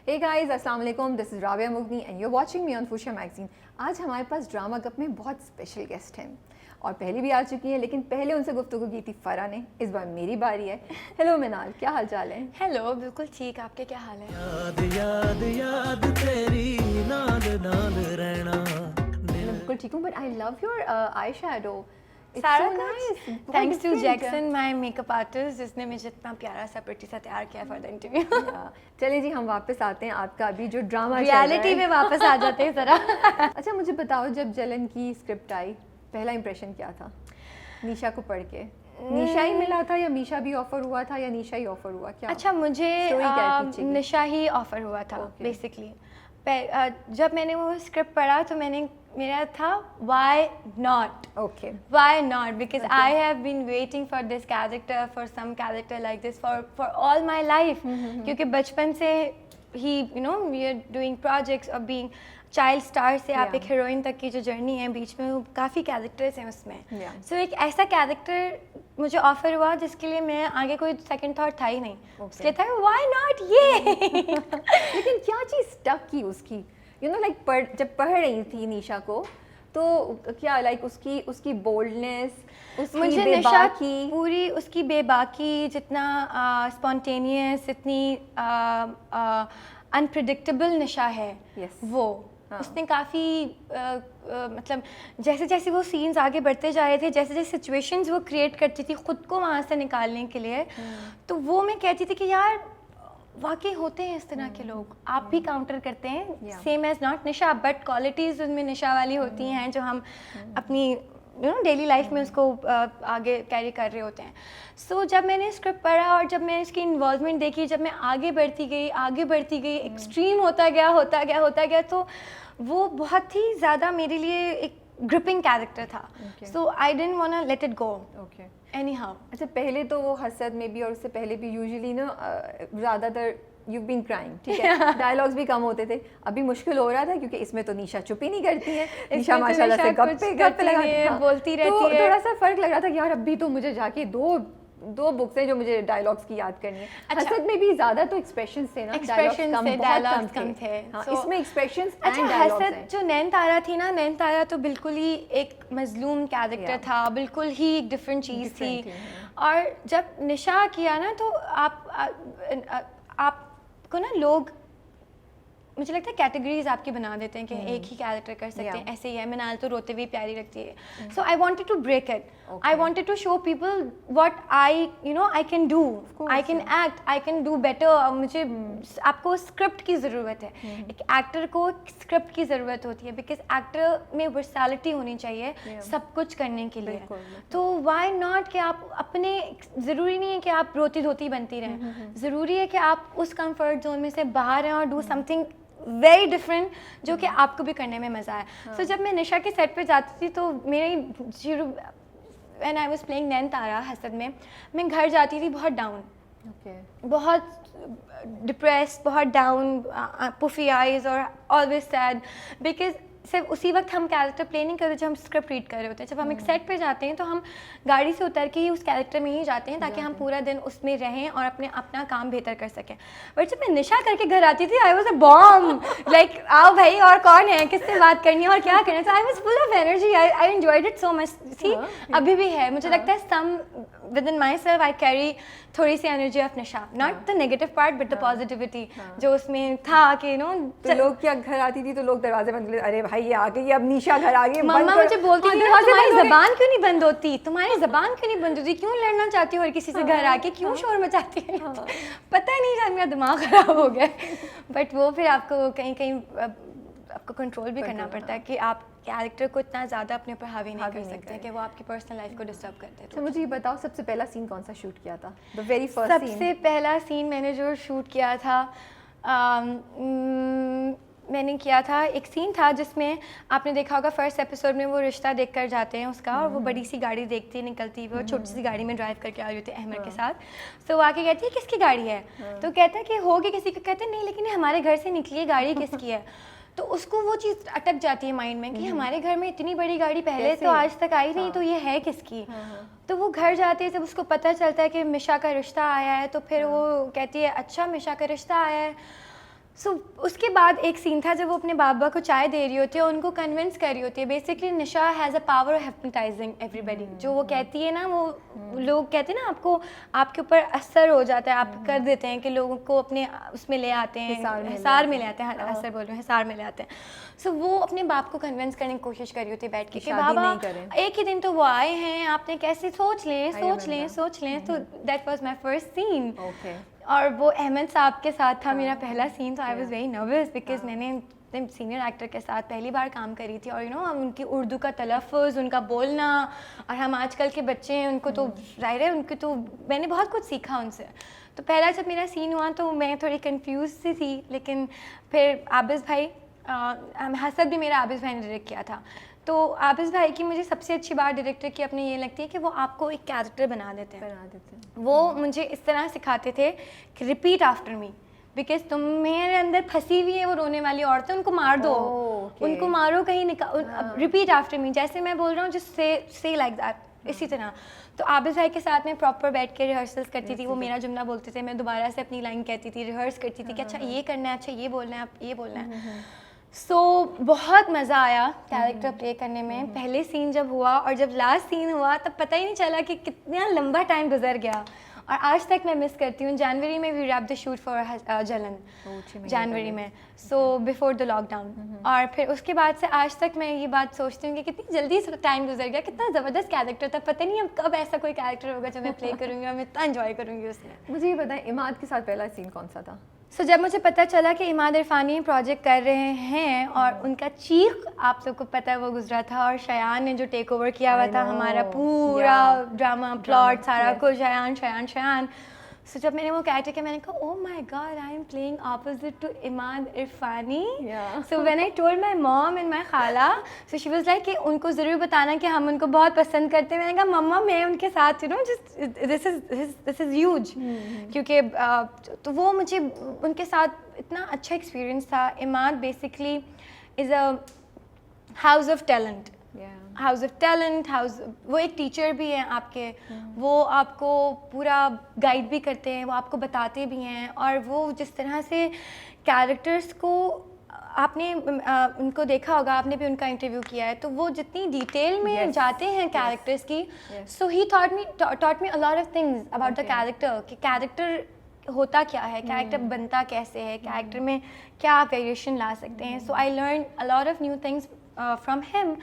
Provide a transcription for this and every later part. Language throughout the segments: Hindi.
हे गाइस, अस्सलाम वालेकुम, दिस इज़ राबिया मुगनी and you are watching me on Fuchsia magazine. आज हमारे पास ड्रामा कप में बहुत स्पेशल गेस्ट हैं और पहले भी आ चुकी हैं, लेकिन पहले उनसे गुफ्तगू की थी फ़रा ने। इस बार मेरी बारी है। हेलो मिनाल, क्या हाल चाल है? हेलो, बिल्कुल ठीक। आपके क्या हाल है? याद याद याद तेरी नाल नाल रहना। मैं बिल्कुल ठीक हूँ, but I love your eye shadow. सारा thanks to Jackson, my makeup artist, जिसने मुझे इतना प्यारा सा प्रिटी सा तैयार किया फॉर द इंटरव्यू। चलिए जी, हम वापस आते हैं आपका अभी जो ड्रामा रियलिटी में वापस आ जाते हैं ज़रा। अच्छा, मुझे बताओ, जब जलन की स्क्रिप्ट आई, पहला इंप्रेशन क्या था निशा को पढ़ के? निशा ही मिला था या मीशा भी ऑफर हुआ था या निशा ही ऑफर हुआ? क्या अच्छा, मुझे निशा ही ऑफर हुआ था बेसिकली। जब मैंने वो स्क्रिप्ट पढ़ा तो मेरा था why not, why not, because I have been waiting for this character, for some character like this for all my life. क्योंकि बचपन से ही वी आर डूइंग प्रोजेक्ट्स और बीइंग चाइल्ड स्टार से आप एक हीरोइन तक की जो जर्नी है, बीच में काफ़ी कैरेक्टर्स हैं उसमें। सो एक ऐसा कैरेक्टर मुझे ऑफर हुआ जिसके लिए मैं आगे कोई सेकंड थॉट था ही नहीं। इसलिए था व्हाई नॉट ये। लेकिन क्या चीज़ स्टक की उसकी, यू नो, लाइक जब पढ़ रही थी निशा को, तो क्या लाइक उसकी बोल्डनेस, मुझे निशा की पूरी उसकी बेबाकी, जितना स्पॉन्टेनियस, इतनी अनप्रिडिक्टेबल निशा है वो उसने काफ़ी मतलब जैसे जैसे वो सीन्स आगे बढ़ते जा रहे थे, जैसे जैसे सिचुएशंस वो क्रिएट करती थी खुद को वहाँ से निकालने के लिए, तो वो मैं कहती थी कि यार वाकई होते हैं इस तरह के लोग, आप भी काउंटर करते हैं same as not Nisha, but qualities उनमें निशा वाली होती हैं जो हम अपनी डेली लाइफ में उसको आगे कैरी कर रहे होते हैं। सो जब मैंने स्क्रिप्ट पढ़ा और जब मैंने इसकी इन्वॉल्वमेंट देखी, जब मैं आगे बढ़ती गई एक्सट्रीम होता गया, तो वो बहुत ही ज़्यादा मेरे लिए एक ग्रिपिंग कैरेक्टर था। So I didn't want to let it go anyhow. अच्छा, पहले तो वो हसद में भी और उससे पहले भी यूजुअली ना ज़्यादातर यू बीन क्राइंग, ठीक है, डायलॉग्स भी कम होते थे। अभी मुश्किल हो रहा था क्योंकि इसमें तो निशा चुप ही नहीं करती है, निशा माशाल्लाह से गप्पे लगा बोलती रहती है। थोड़ा सा फर्क लग रहा था कि यार अभी तो मुझे जाके दो बुक्स हैं जो मुझे डायलॉग्स की याद करनी है। हसद में भी ज्यादा तो एक्सप्रेशंस थे ना, डायलॉग्स कम थे। इसमें एक्सप्रेशंस अच्छा, हसद जो नैन तारा थी ना, नैन तारा तो बिल्कुल ही एक मजलूम कैरेक्टर था, बिल्कुल ही एक डिफरेंट चीज़ थी। और जब निशा किया ना, तो आपको ना लोग, मुझे लगता है कैटेगरीज आपकी बना देते हैं कि एक ही कैरेक्टर कर सकते हैं, ऐसे ही है। मिनाल तो रोते हुए प्यारी लगती है। So I wanted to break it, I wanted to show people what I can do, I can act, I can do better. मुझे आपको स्क्रिप्ट की ज़रूरत है, एक एक्टर को स्क्रिप्ट की ज़रूरत होती है, बिकॉज एक्टर में वर्सैलिटी होनी चाहिए सब कुछ करने के लिए। तो व्हाई नॉट कि आप अपने, ज़रूरी नहीं है कि आप रोती धोती बनती रहें, ज़रूरी है कि आप उस कंफर्ट जोन में से बाहर हैं और डू समथिंग वेरी डिफरेंट जो कि आपको भी करने में मज़ा आया। सो जब मैं निशा के सेट पे जाती थी तो मेरी व्हेन आई वाज प्लेइंग नैन तारा हसद में, मैं घर जाती थी बहुत डाउन, बहुत डिप्रेस्ड, बहुत डाउन, पुफी आइज और ऑलवेज सैड, बिकॉज सिर्फ उसी वक्त हम कैरेक्टर प्ले नहीं करते जब हम स्क्रिप्ट रीड कर रहे होते हैं। जब हम एक सेट पे जाते हैं तो हम गाड़ी से उतर के ही उस कैरेक्टर में ही जाते हैं ताकि हम पूरा दिन उसमें रहें और अपना काम बेहतर कर सकें। बट जब मैं निशा करके घर आती थी, I was a bomb, like आओ भाई, और कौन है, किससे बात करनी है और क्या करना है। So I was full of energy, I enjoyed it so much. See अभी भी है, मुझे लगता है some within myself I carry थोड़ी सी energy of Nisha, not the negative part but the positivity जो उसमें था कि तो लोग क्या घर आती थी तो लोग दरवाजे बंद, अरे भाई ये आ गई, अब निशा घर आ गई। मम्मा मुझे बोलती थी तुम्हारी ज़बान क्यों नहीं बंद होती, तुम्हारी ज़बान क्यों नहीं बंद होती, क्यों लड़ना चाहती हो और किसी से घर आके क्यों शोर मचाती है। पता ही नहीं, शायद मेरा दिमाग ख़राब हो गया। बट वो फिर आपको कहीं आपको कंट्रोल भी करना पड़ता है कि आप कैरेक्टर को इतना ज़्यादा अपने ऊपर हावी नहीं कर सकते कि वो आपकी पर्सनल लाइफ को डिस्टर्ब करते हैं। तो मुझे ये बताओ, सबसे पहला सीन कौन सा शूट किया था? The very first scene. सबसे पहला सीन मैंने जो शूट किया था, मैंने किया था, एक सीन था जिसमें आपने देखा होगा फर्स्ट एपिसोड में वो रिश्ता देखकर जाते हैं उसका, और वो बड़ी सी गाड़ी देखती निकलती, वो छोटी सी गाड़ी में ड्राइव करके आ रही होती है अहमद के साथ। तो वो आके कहती है किसकी गाड़ी है, तो कहता है कि होगी किसी का, कहते हैं नहीं लेकिन हमारे घर से निकली है, गाड़ी किसकी है। तो उसको वो चीज़ अटक जाती है माइंड में कि हमारे घर में इतनी बड़ी गाड़ी पहले तो आज तक आई नहीं, तो ये है किसकी। तो वो घर जाते हैं, जब उसको पता चलता है कि मिशा का रिश्ता आया है, तो फिर वो कहती है अच्छा मिशा का रिश्ता आया है। सो उसके बाद एक सीन था जब वो अपने बाबा को चाय दे रही होती है और उनको कन्विंस कर रही होती है. Basically Nisha has a power of hypnotising everybody. जो वो कहती है ना, वो लोग कहते हैं ना, आपको आपके ऊपर असर हो जाता है, आप कर देते हैं कि लोगों को अपने उसमें ले आते हैं, हिसार में ले आते हैं, असर बोल रहे हैं, हिसार में ले आते हैं. सो वो अपने बाप को कन्विंस करने की कोशिश कर रही होती है बैठ के कि बाबा एक ही दिन तो वो आए हैं, आपने कैसे सोच लें. तो that was my first scene. और वो अहमद साहब के साथ था मेरा पहला सीन. तो I was very nervous because मैंने सीनियर एक्टर के साथ पहली बार काम करी थी. और यू नो उनकी उर्दू का तलफ़ुज़, उनका बोलना, और हम आजकल के बच्चे हैं उनको तो ज़ाहिर है उनके तो मैंने बहुत कुछ सीखा उनसे. तो पहला जब मेरा सीन हुआ तो मैं थोड़ी कंफ्यूज सी थी. लेकिन फिर आबिस भाई, हसद भी मेरा आबिस भाई ने डायरेक्ट किया था. तो आबिस भाई की मुझे सबसे अच्छी बात डायरेक्टर की अपनी ये लगती है कि वो आपको एक कैरेक्टर बना देते हैं. वो मुझे इस तरह सिखाते थे कि रिपीट आफ्टर मी, बिकॉज तुम मेरे अंदर फंसी हुई है वो रोने वाली औरतें, उनको मार दो. उनको मारो, कहीं रिपीट आफ्टर मी, जैसे मैं बोल रहा हूँ जस्ट से लाइक दैट, इसी तरह. तो आबिस भाई के साथ मैं प्रॉपर बैठ के रिहर्सल्स करती थी. वो मेरा जुमला बोलते थे, मैं दोबारा से अपनी लाइन कहती थी, रिहर्स करती थी कि अच्छा ये करना है, अच्छा ये बोलना है, आप ये बोलना है. सो बहुत मज़ा आया कैरेक्टर प्ले करने में. पहले सीन जब हुआ और जब लास्ट सीन हुआ तब पता ही नहीं चला कि कितना लंबा टाइम गुजर गया. और आज तक मैं मिस करती हूँ. जनवरी में we wrap the shoot for Jalan, जनवरी में, सो बिफोर द लॉकडाउन. और फिर उसके बाद से आज तक मैं ये बात सोचती हूँ कि कितनी जल्दी टाइम गुजर गया, कितना ज़बरदस्त कैरेक्टर था. पता नहीं अब कब ऐसा कोई कैरेक्टर होगा जो मैं प्ले करूँगी और मैं इतना इन्जॉय करूँगी उसमें. मुझे ये बताएं, इमाद के साथ पहला सीन कौन सा था? सो जब मुझे पता चला कि इमाद इरफानी प्रोजेक्ट कर रहे हैं और उनका चीख आप सबको पता है वो गुजरा था, और शयान ने जो टेक ओवर किया हुआ था हमारा पूरा ड्रामा प्लॉट सारा कुछ, शयान. सो जब मैंने वो कैरेक्टर किया मैंने कहा oh my god, I am playing opposite to Emmad Irfani. So when I told my mom and my khala, so she was like कि उनको ज़रूर बताना कि हम उनको बहुत पसंद करते हैं. मैंने कहा मम्मा मैं उनके साथ you know just this is huge, क्योंकि तो वो मुझे उनके साथ इतना अच्छा एक्सपीरियंस था. Imad basically is a house of talent. वो एक टीचर भी हैं आपके. वो आपको पूरा गाइड भी करते हैं, वो आपको बताते भी हैं. और वो जिस तरह से कैरेक्टर्स को आपने उनको देखा होगा, आपने भी उनका इंटरव्यू किया है, तो वो जितनी डिटेल में जाते हैं कैरेक्टर्स की. सो ही taught me a lot of things about the character, कि कैरेक्टर होता क्या है, कैरेक्टर बनता कैसे है, कैरेक्टर में क्या आप वेरिएशन ला सकते हैं. So I learn a lot of new things from him.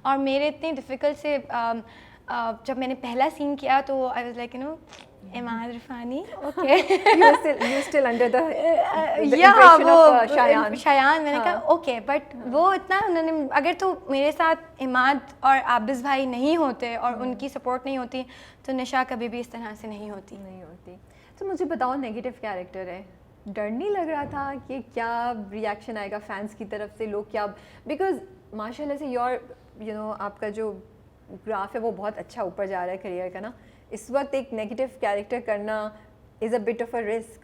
और मेरे इतने डिफ़िकल्ट से जब मैंने पहला सीन किया तो I was like you know Imad इरफानी, okay you still under the impression of Shayan. मैंने कहा ओके, बट वो इतना उन्होंने, अगर तो मेरे साथ इमाद और आबिस भाई नहीं होते और उनकी सपोर्ट नहीं होती तो निशा कभी भी इस तरह से नहीं होती. तो मुझे बताओ, नेगेटिव कैरेक्टर है, डर नहीं लग रहा था कि क्या रिएक्शन आएगा फैंस की तरफ से, लोग क्या, बिकॉज माशाल्लाह से यू नो आपका जो ग्राफ है वो बहुत अच्छा ऊपर जा रहा है करियर का ना. इस वक्त एक नेगेटिव कैरेक्टर करना is a bit of a risk.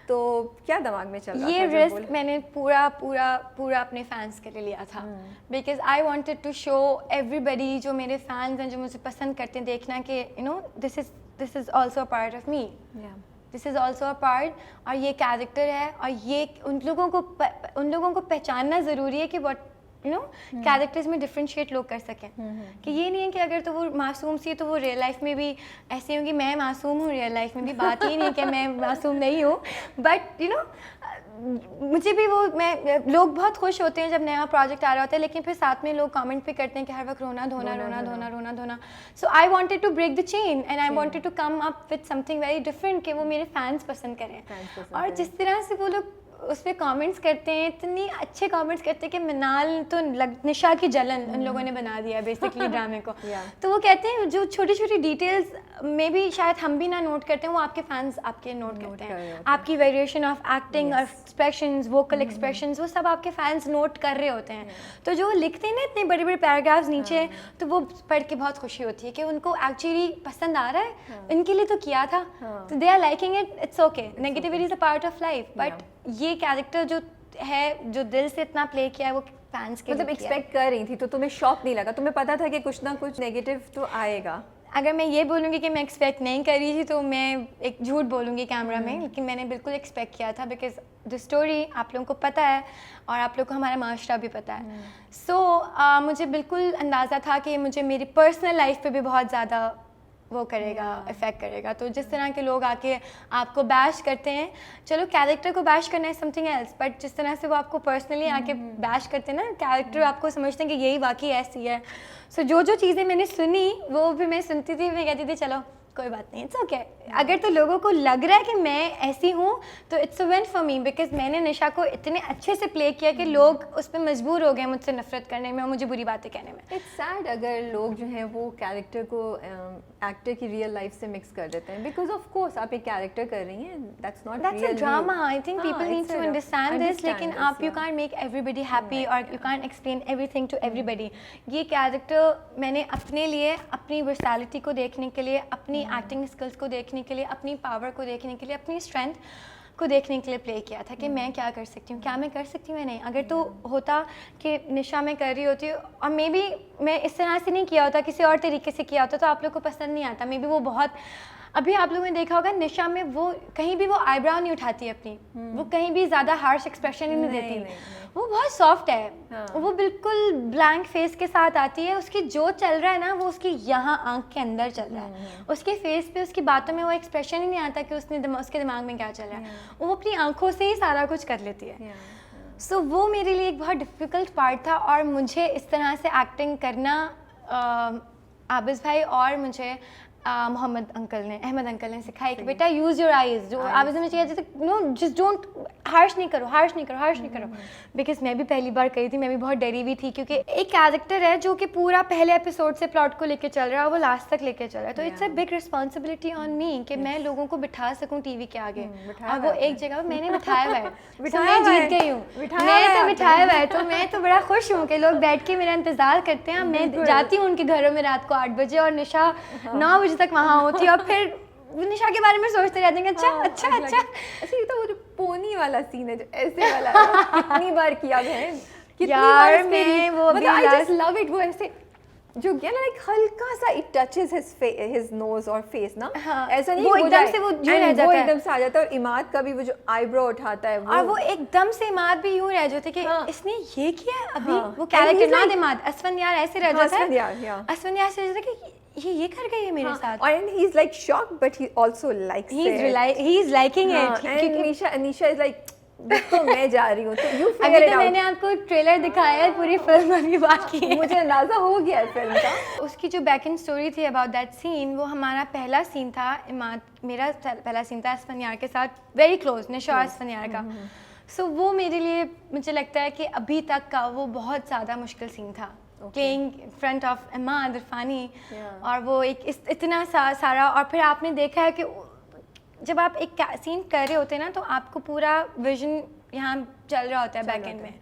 तो क्या दिमाग में चल रहा था? ये रिस्क मैंने पूरा अपने फैंस के लिए लिया था, because I wanted to show everybody, जो मेरे फैंस हैं, जो मुझे पसंद करते हैं, देखना कि you know this is also a part of me, this is also a part. और ये कैरेक्टर है और ये उन लोगों को पहचानना ज़रूरी है कि वट यू नो कैरेक्टर्स में डिफ्रेंशिएट लोग कर सकें. कि ये नहीं है कि अगर तो वो मासूम सी तो वो रियल लाइफ में भी ऐसी होंगी. मैं मासूम हूँ रियल लाइफ में भी, बात ही नहीं है कि मैं मासूम नहीं हूँ. बट यू नो मुझे भी लोग बहुत खुश होते हैं जब नया प्रोजेक्ट आ रहा होता है, लेकिन फिर साथ में लोग कमेंट भी करते हैं कि हर वक्त रोना धोना. So I wanted to break the chain and I wanted to come up with something very different कि वो मेरे फैंस पसंद करें. और जिस तरह से वो लोग उस पर कॉमेंट्स करते हैं, इतनी अच्छे कॉमेंट्स करते हैं कि मिनाल तो निशा की जलन उन लोगों ने बना दिया बेसिकली ड्रामे को. तो वो कहते हैं जो छोटी छोटी डिटेल्स में भी शायद हम भी ना नोट करते हैं, वो आपके फैंस आपके नोट करते हैं. आपकी वेरिएशन ऑफ एक्टिंग और एक्सप्रेशंस, वोकल एक्सप्रेशंस, वो सब आपके फैंस नोट कर रहे होते हैं. तो जो लिखते हैं ना इतने बड़े बड़े पैराग्राफ्स नीचे, तो वो पढ़ के बहुत खुशी होती है कि उनको एक्चुअली पसंद आ रहा है, इनके लिए तो किया था, तो they are liking it. It's okay, negativity is a part of life. But ये कैरेक्टर जो है, जो दिल से इतना प्ले किया है, वो फैंस के मतलब एक्सपेक्ट कर रही थी, तो तुम्हें शॉक नहीं लगा? तुम्हें पता था कि कुछ ना कुछ नेगेटिव तो आएगा? अगर मैं ये बोलूँगी कि मैं एक्सपेक्ट नहीं कर रही थी तो मैं एक झूठ बोलूँगी कैमरा में, लेकिन मैंने बिल्कुल एक्सपेक्ट किया था, बिकॉज द स्टोरी आप लोगों को पता है और आप लोग को हमारा माशरा भी पता है। सो मुझे बिल्कुल अंदाज़ा था कि मुझे मेरी पर्सनल लाइफ पे भी बहुत ज़्यादा वो करेगा, इफ़ेक्ट करेगा। तो जिस तरह के लोग आके आपको बैश करते हैं, चलो कैरेक्टर को बैश करना है समथिंग एल्स, बट जिस तरह से वो आपको पर्सनली आके बैश करते हैं ना, कैरेक्टर आपको समझते हैं कि यही वाकई ऐसी है। सो जो चीज़ें मैंने सुनी वो भी मैं सुनती थी, मैं कहती थी चलो कोई बात नहीं, इट्स ओके। अगर तो लोगों को लग रहा है कि मैं ऐसी हूँ तो it's a win for me, because मैंने निशा को इतने अच्छे से प्ले किया कि लोग उस पर मजबूर हो गए मुझसे नफरत करने में और मुझे बुरी बातें कहने में। इट्स सैड अगर लोग जो हैं वो कैरेक्टर को एक्टर की रियल लाइफ से मिक्स कर देते हैं, बिकॉज ऑफ कोर्स आप एक कैरेक्टर कर रही हैं, that's not That's a drama. I think people need to understand this. लेकिन आप you can't make everybody happy or you can't explain everything to everybody. ये कैरेक्टर मैंने अपने लिए, अपनी वर्सैलिटी को देखने के लिए, अपनी एक्टिंग स्किल्स को देखने के लिए, अपनी पावर को देखने के लिए, अपनी स्ट्रेंथ को देखने के लिए प्ले किया था कि मैं क्या कर सकती हूँ, क्या मैं कर सकती हूँ या नहीं। अगर तो होता कि निशा मैं कर रही होती और मे बी मैं इस तरह से नहीं किया होता, किसी और तरीके से किया होता तो आप लोग को पसंद नहीं आता। मे बी वो बहुत, अभी आप लोगों ने देखा होगा निशा में वो कहीं भी वो आईब्राउ नहीं उठाती अपनी, वो कहीं भी ज़्यादा हार्श एक्सप्रेशन ही नहीं देती, वो बहुत सॉफ्ट है। वो बिल्कुल ब्लैंक फेस के साथ आती है, उसकी जो चल रहा है ना वो उसकी यहाँ आंख के अंदर चल रहा है, उसके फेस पे, उसकी बातों में वो एक्सप्रेशन ही नहीं आता कि उसके दिमाग में क्या चल रहा है, वो अपनी आंखों से ही सारा कुछ कर लेती है। सो वो मेरे लिए एक बहुत डिफ़िकल्ट पार्ट था और मुझे इस तरह से एक्टिंग करना आबिज़ भाई और मुझे मोहम्मद अंकल ने, अहमद अंकल ने सिखाया कि बेटा यूज़ योर आइज़। जो आबिज़ में चाहिए जैसे नो जस्ट डोंट हार्श नहीं करो, हार्श नहीं करो, हार्श नहीं करो। बिकॉज मैं भी पहली बार करी थी, मैं भी बहुत डरी हुई थी क्योंकि एक कैरेक्टर है जो कि पूरा पहले एपिसोड से प्लॉट को लेके चल रहा है और वो लास्ट तक लेके चल रहा है, तो it's a big responsibility on me कि मैं लोगों को बिठा सकूँ टीवी के आगे। और वो एक जगह मैंने बिठाया हुआ है, मैं जीत गई हूँ, मैं तो बिठाया हुआ है, तो मैं तो बड़ा खुश हूँ कि लोग बैठ के मेरा इंतज़ार करते हैं। मैं जाती हूँ उनके घरों में रात को 8 बजे और निशा 9 बजे तक वहाँ होती है और फिर निशा के बारे में सोचते रहते हैं अच्छा। ये तो वो जो पोनी वाला सीन है, जो ऐसे वाला कितनी बार किया गया है, कितनी यार बार मैं वो भी आई जस्ट लव इट। वो ऐसे जो क्या ना, लाइक हल्का सा इट टचेस हिज नोज और फेस ना, ऐसा नहीं वो एकदम से वो यूं रह जाता है, एकदम से आ जाता है। और इमाद का भी वो जो आईब्रो उठाता है और वो एकदम से इमाद भी यूं रह जाते कि इसने ये किया है अभी। वो कैरेक्टर ना इमाद असफंदियार ऐसे रह जाता है, असफंदियार से रह जाता है कि ये कर गई है मेरे साथ। और he is like shocked but he also likes it, he is liking it. क्योंकि निशा इज लाइक तो मैं जा रही हूँ, तो यू फिगर इट आउट। मैंने आपको ट्रेलर दिखाया है, पूरी फिल्म अभी बाकी है, मुझे अंदाजा हो गया है फिल्म का। उसकी जो बैक एंड स्टोरी थी अबाउट दैट सीन, वो हमारा पहला सीन था, इमाद मेरा पहला सीन था असफंदियार के साथ, वेरी क्लोज, निशा असफंदियार का। सो वो मेरे लिए मुझे लगता है कि अभी तक का वो बहुत ज़्यादा मुश्किल सीन था, प्लेइंग फ्रंट ऑफ इमाद इरफानी। और वो एक इतना सारा, और फिर आपने देखा है कि जब आप एक सीन कर रहे होते हैं ना तो आपको पूरा विजन यहाँ चल रहा होता है बैक एंड में।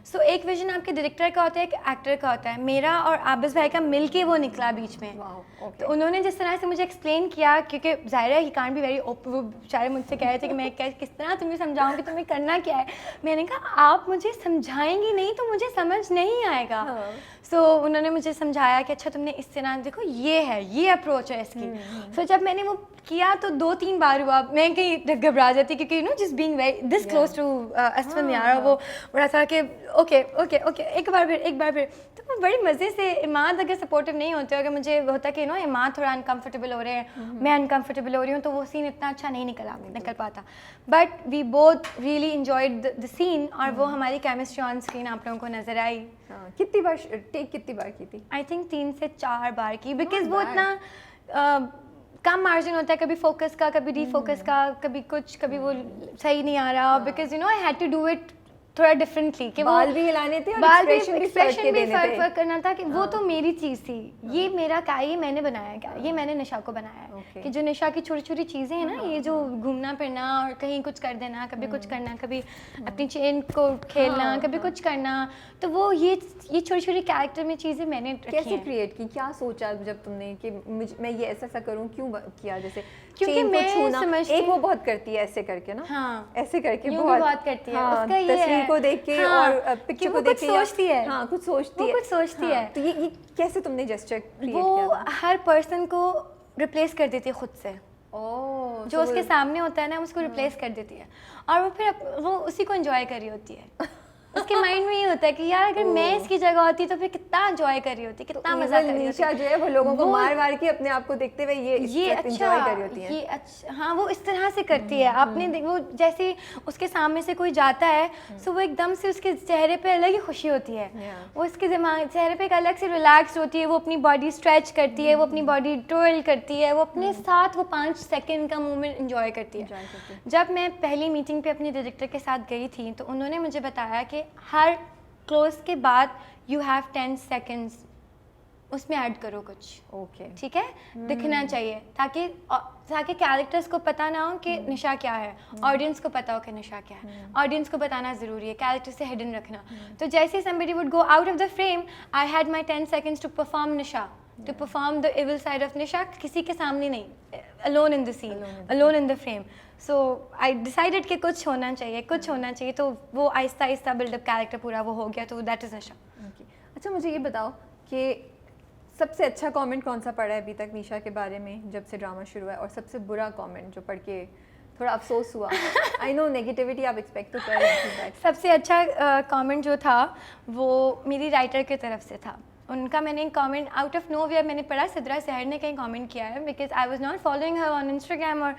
सो एक विजन आपके डायरेक्टर का होता है, एक एक्टर का होता है। मेरा और आबिज़ भाई का मिलके वो निकला बीच में। तो उन्होंने जिस तरह से मुझे एक्सप्लेन किया, क्योंकि ज़ाहिर है he can't be very open, वो बेचारे मुझसे कह रहे थे कि मैं किस तरह तुम्हें समझाऊँ कि तुम्हें करना क्या है। मैंने कहा आप मुझे समझाएंगी नहीं तो मुझे समझ नहीं आएगा। सो उन्होंने मुझे समझाया कि अच्छा तुमने इस तरह देखो, ये है, ये अप्रोच है इसकी। सो जब मैंने वो किया तो 2-3 बार हुआ, मैं कहीं घबरा जाती क्योंकि you know just being very this close to Asfandyar, वो बड़ा था कि ओके एक बार फिर। तो मैं बड़ी मज़े से, इमाद अगर सपोर्टिव नहीं होते, अगर मुझे होता कि इमाद थोड़ा अनकम्फर्टेबल हो रहे हैं, मैं अनकम्फर्टेबल हो रही हूँ, तो वो सीन इतना अच्छा नहीं निकल पाता। But we both really enjoyed the scene और वो हमारी केमिस्ट्री ऑन स्क्रीन आप लोगों को नजर आई। कितनी बार की थी? आई थिंक 3 से 4 बार की, बिकॉज वो इतना कम मार्जिन होता है, कभी फोकस का, कभी डीफोकस का, कभी वो सही नहीं आ रहा, because I had to do it थोड़ा डिफरेंटली कि बाल भी हिलाने थे और एक्सप्रेशन भी फर्क करना था कि वो तो मेरी चीज़ थी, ये मेरा क्या, ये मैंने बनाया क्या, ये मैंने निशा को बनाया है। Okay. कि जो निशा की छोटी छोटी चीज़ें हैं ना, ये जो घूमना फिरना और कहीं कुछ कर देना, कभी कुछ करना, कभी अपनी चेन को खेलना, कभी कुछ करना, तो वो ये छोटी छोटी कैरेक्टर में चीज़ें मैंने रखी कैसे हैं। क्रिएट की, क्या सोचा जब तुमने कि मैं ये ऐसा करूं, क्यों किया? जैसे क्योंकि chain को मैं छूना, समझती एक वो हूँ- बहुत करती है ऐसे करके ना, हाँ, ऐसे करके यूं भी बहुत करती है। हाँ, उसका ये तस्वीर है, को देख के हाँ, और कि पिक्चर वो को देख कुछ के या- सोचती है। हाँ, कुछ सोचती वो है, कुछ सोचती हाँ, है। तो ये कैसे तुमने जेस्चर क्रिएट वो किया था? हर पर्सन को रिप्लेस कर देती है खुद से, ओह, जो उसके सामने होता है ना उसको रिप्लेस कर देती है, और वो फिर वो उसी को एंजॉय कर रही होती है। उसके माइंड में ये होता है कि यार अगर मैं इसकी जगह होती तो फिर कितना एंजॉय कर रही होती, कितना मजा कर रही होती। निशा जो है वो लोगों को मार के अपने आप को देखते हुए ये अच्छा, एंजॉय कर रही होती है। ये अच्छा, हाँ, वो इस तरह से करती है। आपने वो जैसे उसके सामने से कोई जाता है, सो वो एकदम से उसके चेहरे पे अलग ही खुशी होती है, वो उसके दिमाग चेहरे पे एक अलग से रिलैक्स होती है, वो अपनी बॉडी स्ट्रेच करती है, वो अपनी बॉडी ट्विर्ल करती है, वो अपने साथ वो 5 सेकंड का मोमेंट एंजॉय करती है। जब मैं पहली मीटिंग पे अपने डायरेक्टर के साथ गई थी तो उन्होंने मुझे बताया कि हर क्लोज के बाद यू हैव 10 सेकंड्स उसमें ऐड करो कुछ, ओके, ठीक है, दिखना चाहिए, ताकि कैरेक्टर्स को पता ना हो कि निशा क्या है, ऑडियंस को पता हो कि निशा क्या है। ऑडियंस को बताना ज़रूरी है, कैरेक्टर से हिडन रखना। तो जैसे somebody would go out of the frame, I had my 10 seconds to perform Nisha, to perform the evil side of Nisha, किसी के सामने नहीं, alone in the scene, alone in the frame. So I decided कि कुछ होना चाहिए, कुछ होना चाहिए, तो वो आहिस्ता आहिस्ता बिल्डअप कैरेक्टर पूरा वो हो गया, तो दैट इज़ निशा। अच्छा, मुझे ये बताओ कि सबसे अच्छा कमेंट कौन सा पड़ा है अभी तक निशा के बारे में जब से ड्रामा शुरू हुआ है, और सबसे बुरा कमेंट जो पढ़ के थोड़ा अफसोस हुआ? आई नो नेगेटिविटी आप एक्सपेक्ट तो कर रही थी, बट सबसे अच्छा कमेंट जो था वो मेरी राइटर की तरफ से था। उनका मैंने एक comment out of nowhere मैंने पढ़ा, सिद्रा सहर ने कहीं कमेंट किया है, because I was not following her on Instagram और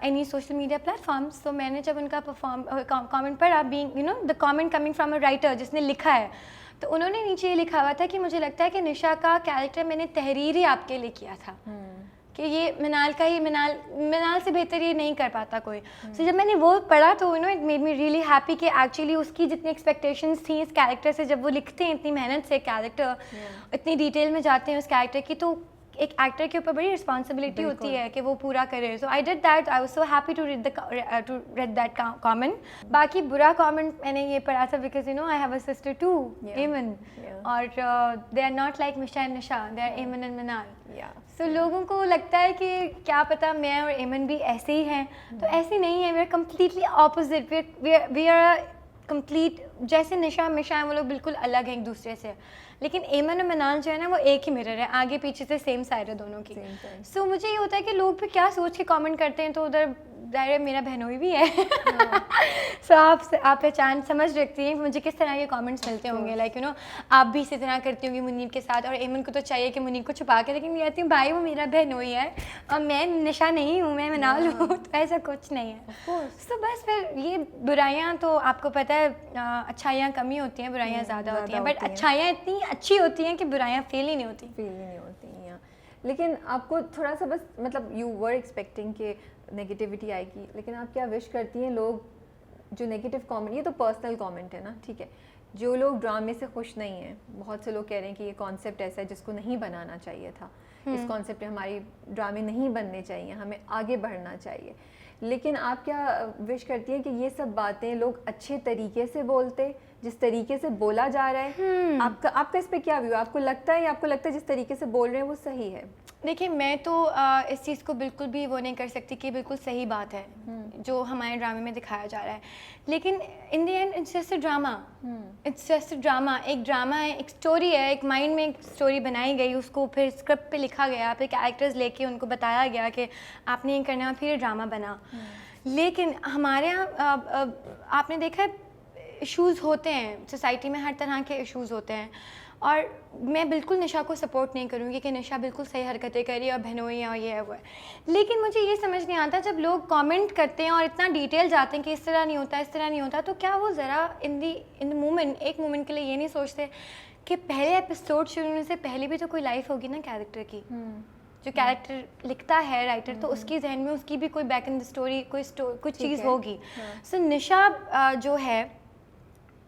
एनी सोशल मीडिया प्लेटफॉर्म्स। तो मैंने जब उनका कमेंट पढ़ा, being you know the comment coming from a writer जिसने लिखा है, तो उन्होंने नीचे ये लिखा हुआ था कि मुझे लगता है कि निशा का कैरेक्टर मैंने तहरीर ही आपके लिए किया था, कि ये मिनाल का ही, मिनाल से बेहतर ये नहीं कर पाता कोई। So, जब मैंने वो पढ़ा तो you know it made me really happy कि एक्चुअली उसकी जितनी एक्सपेक्टेशंस थी इस कैरेक्टर से, जब वो लिखते हैं इतनी मेहनत से कैरेक्टर, इतनी डिटेल में जाते हैं उस कैरेक्टर की, तो एक एक्टर के ऊपर बड़ी रिस्पॉन्सिबिलिटी होती है कि वो पूरा करे। So I did that, I was so happy to read that comment. बाकी बुरा कमेंट मैंने ये पढ़ा था because you know I have a sister too, Aiman, और they are not like Misha and Nisha, they are Aiman and Minal. So लोगों को लगता है कि क्या पता मैं और एमन भी ऐसे ही हैं, तो ऐसे नहीं है, we are completely opposite, we are complete, जैसे निशा मिशा हैं वो लोग बिल्कुल अलग हैं एक दूसरे से, लेकिन एमन और मिनाल जो है ना वो एक ही मिरर है, आगे पीछे से सेम साइड है दोनों की। सो मुझे ये होता है कि लोग फिर क्या सोच के कमेंट करते हैं, तो उधर दायरे मेरा बहनोई भी है। सो आप पहचान समझ रखती हैं मुझे किस तरह के कमेंट्स मिलते होंगे, लाइक यू नो आप भी इसी तरह करती होंगी मुनीब के साथ, और एमन को तो चाहिए कि मुनीब को छुपा के, लेकिन कहती हूँ भाई वो मेरा बहनोई है और मैं निशा नहीं हूँ, मैं मिनाल हूँ, तो ऐसा कुछ नहीं है। सो बस फिर ये बुराइयाँ तो आपको पता है, अच्छाइयाँ कमी होती हैं, बुराइयाँ ज़्यादा होती हैं, बट अच्छाइयाँ इतनी अच्छी होती हैं कि बुराइयाँ फेल ही नहीं होती। लेकिन आपको थोड़ा सा बस मतलब यू वर एक्सपेक्टिंग कि नेगेटिविटी आएगी, लेकिन आप क्या विश करती हैं लोग जो नेगेटिव कमेंट, ये तो पर्सनल कमेंट है ना, ठीक है, जो लोग ड्रामे से खुश नहीं हैं, बहुत से लोग कह रहे हैं कि ये कॉन्सेप्ट ऐसा है जिसको नहीं बनाना चाहिए था, इस कॉन्सेप्ट में हमारी ड्रामे नहीं बनने चाहिए, हमें आगे बढ़ना चाहिए, लेकिन आप क्या विश करती हैं कि ये सब बातें लोग अच्छे तरीके से बोलते, जिस तरीके से बोला जा रहा है? आपका इस पे क्या व्यू? आपको लगता है या आपको लगता है जिस तरीके से बोल रहे हैं वो सही है? देखिए मैं तो इस चीज़ को बिल्कुल भी वो नहीं कर सकती कि बिल्कुल सही बात है जो हमारे ड्रामे में दिखाया जा रहा है, लेकिन in the end it's just a drama, it's just a drama, एक ड्रामा है, एक स्टोरी है, एक माइंड में एक स्टोरी बनाई गई, उसको फिर स्क्रिप्ट पे लिखा गया, फिर कैरेक्टर्स लेके उनको बताया गया कि आपने ये करना, फिर ये ड्रामा बना। लेकिन हमारे यहाँ आपने देखा है इश्यूज़ होते हैं सोसाइटी में, हर तरह के इश्यूज़ होते हैं, और मैं बिल्कुल निशा को सपोर्ट नहीं करूँगी कि निशा बिल्कुल सही हरकतें करी और बहनोई है और ये है वो है, लेकिन मुझे ये समझ नहीं आता जब लोग कमेंट करते हैं और इतना डिटेल जाते हैं कि इस तरह नहीं होता, इस तरह नहीं होता, तो क्या वो ज़रा इन द मोमेंट, एक मोमेंट के लिए ये नहीं सोचते कि पहले एपिसोड शुरू होने से पहले भी तो कोई लाइफ होगी ना कैरेक्टर की, जो कैरेक्टर लिखता है राइटर, तो उसकी जहन में उसकी भी कोई बैक इन द स्टोरी कोई चीज़ होगी। सो निशा जो है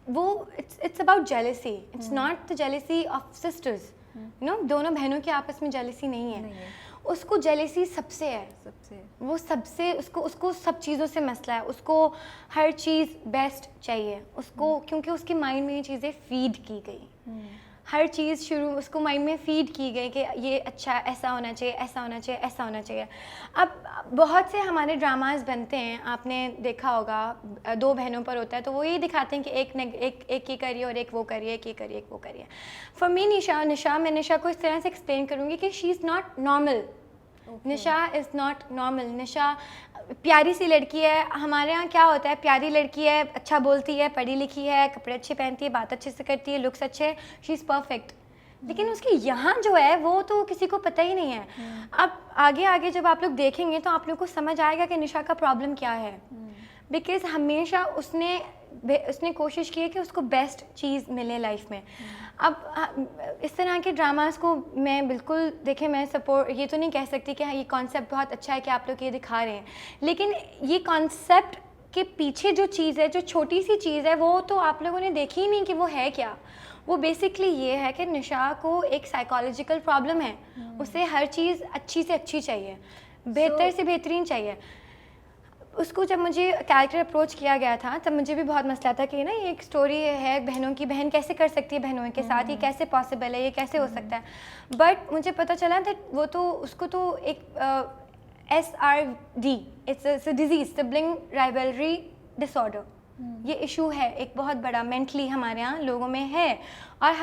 वो it's about jealousy, it's not the jealousy of sisters, you know, दोनों बहनों की आपस में जेलसी नहीं है। उसको जेलेसी सबसे है, सबसे वो सबसे उसको सब चीज़ों से मसला है, उसको हर चीज़ बेस्ट चाहिए उसको, क्योंकि उसके माइंड में ये चीज़ें फीड की गई, हर चीज़ शुरू उसको माइंड में फीड की गई कि ये अच्छा, ऐसा होना चाहिए, ऐसा होना चाहिए, ऐसा होना चाहिए। अब बहुत से हमारे ड्रामाज बनते हैं, आपने देखा होगा, दो बहनों पर होता है तो वो ये दिखाते हैं कि एक ये करिए और एक वो करिए, एक ये करिए एक वो करिए। फॉर मी मैं निशा को इस तरह से एक्सप्लेन करूँगी कि she is not normal. Nisha is not normal. Nisha प्यारी सी लड़की है। हमारे यहाँ क्या होता है, प्यारी लड़की है, अच्छा बोलती है, पढ़ी लिखी है, कपड़े अच्छे पहनती है, बात अच्छे से करती है, लुक्स अच्छे, शी इज़ परफेक्ट। लेकिन उसकी यहाँ जो है वो तो किसी को पता ही नहीं है। अब आगे आगे जब आप लोग देखेंगे तो आप लोग को समझ आएगा कि निशा का प्रॉब्लम क्या है। बिकॉज हमेशा उसने कोशिश की है कि उसको बेस्ट चीज़ मिले लाइफ में। अब इस तरह के ड्रामास को मैं बिल्कुल देखें, मैं सपोर्ट ये तो नहीं कह सकती कि हाँ ये कॉन्सेप्ट बहुत अच्छा है कि आप लोग ये दिखा रहे हैं, लेकिन ये कॉन्सेप्ट के पीछे जो चीज़ है, जो छोटी सी चीज़ है, वो तो आप लोगों ने देखी ही नहीं कि वो है क्या। वो बेसिकली ये है कि निशा को एक साइकोलॉजिकल प्रॉब्लम है, उसे हर चीज़ अच्छी से अच्छी चाहिए, बेहतर से बेहतरीन चाहिए। उसको जब मुझे कैरेक्टर अप्रोच किया गया था तब मुझे भी बहुत मसला था कि ना ये एक स्टोरी है बहनों की, बहन कैसे कर सकती है बहनों के साथ, ये कैसे पॉसिबल है, ये कैसे हो सकता है। बट मुझे पता चला था वो तो उसको तो एक SRD, it's a disease, sibling rivalry disorder, ये इशू है एक बहुत बड़ा, मेंटली हमारे यहाँ लोगों में है, और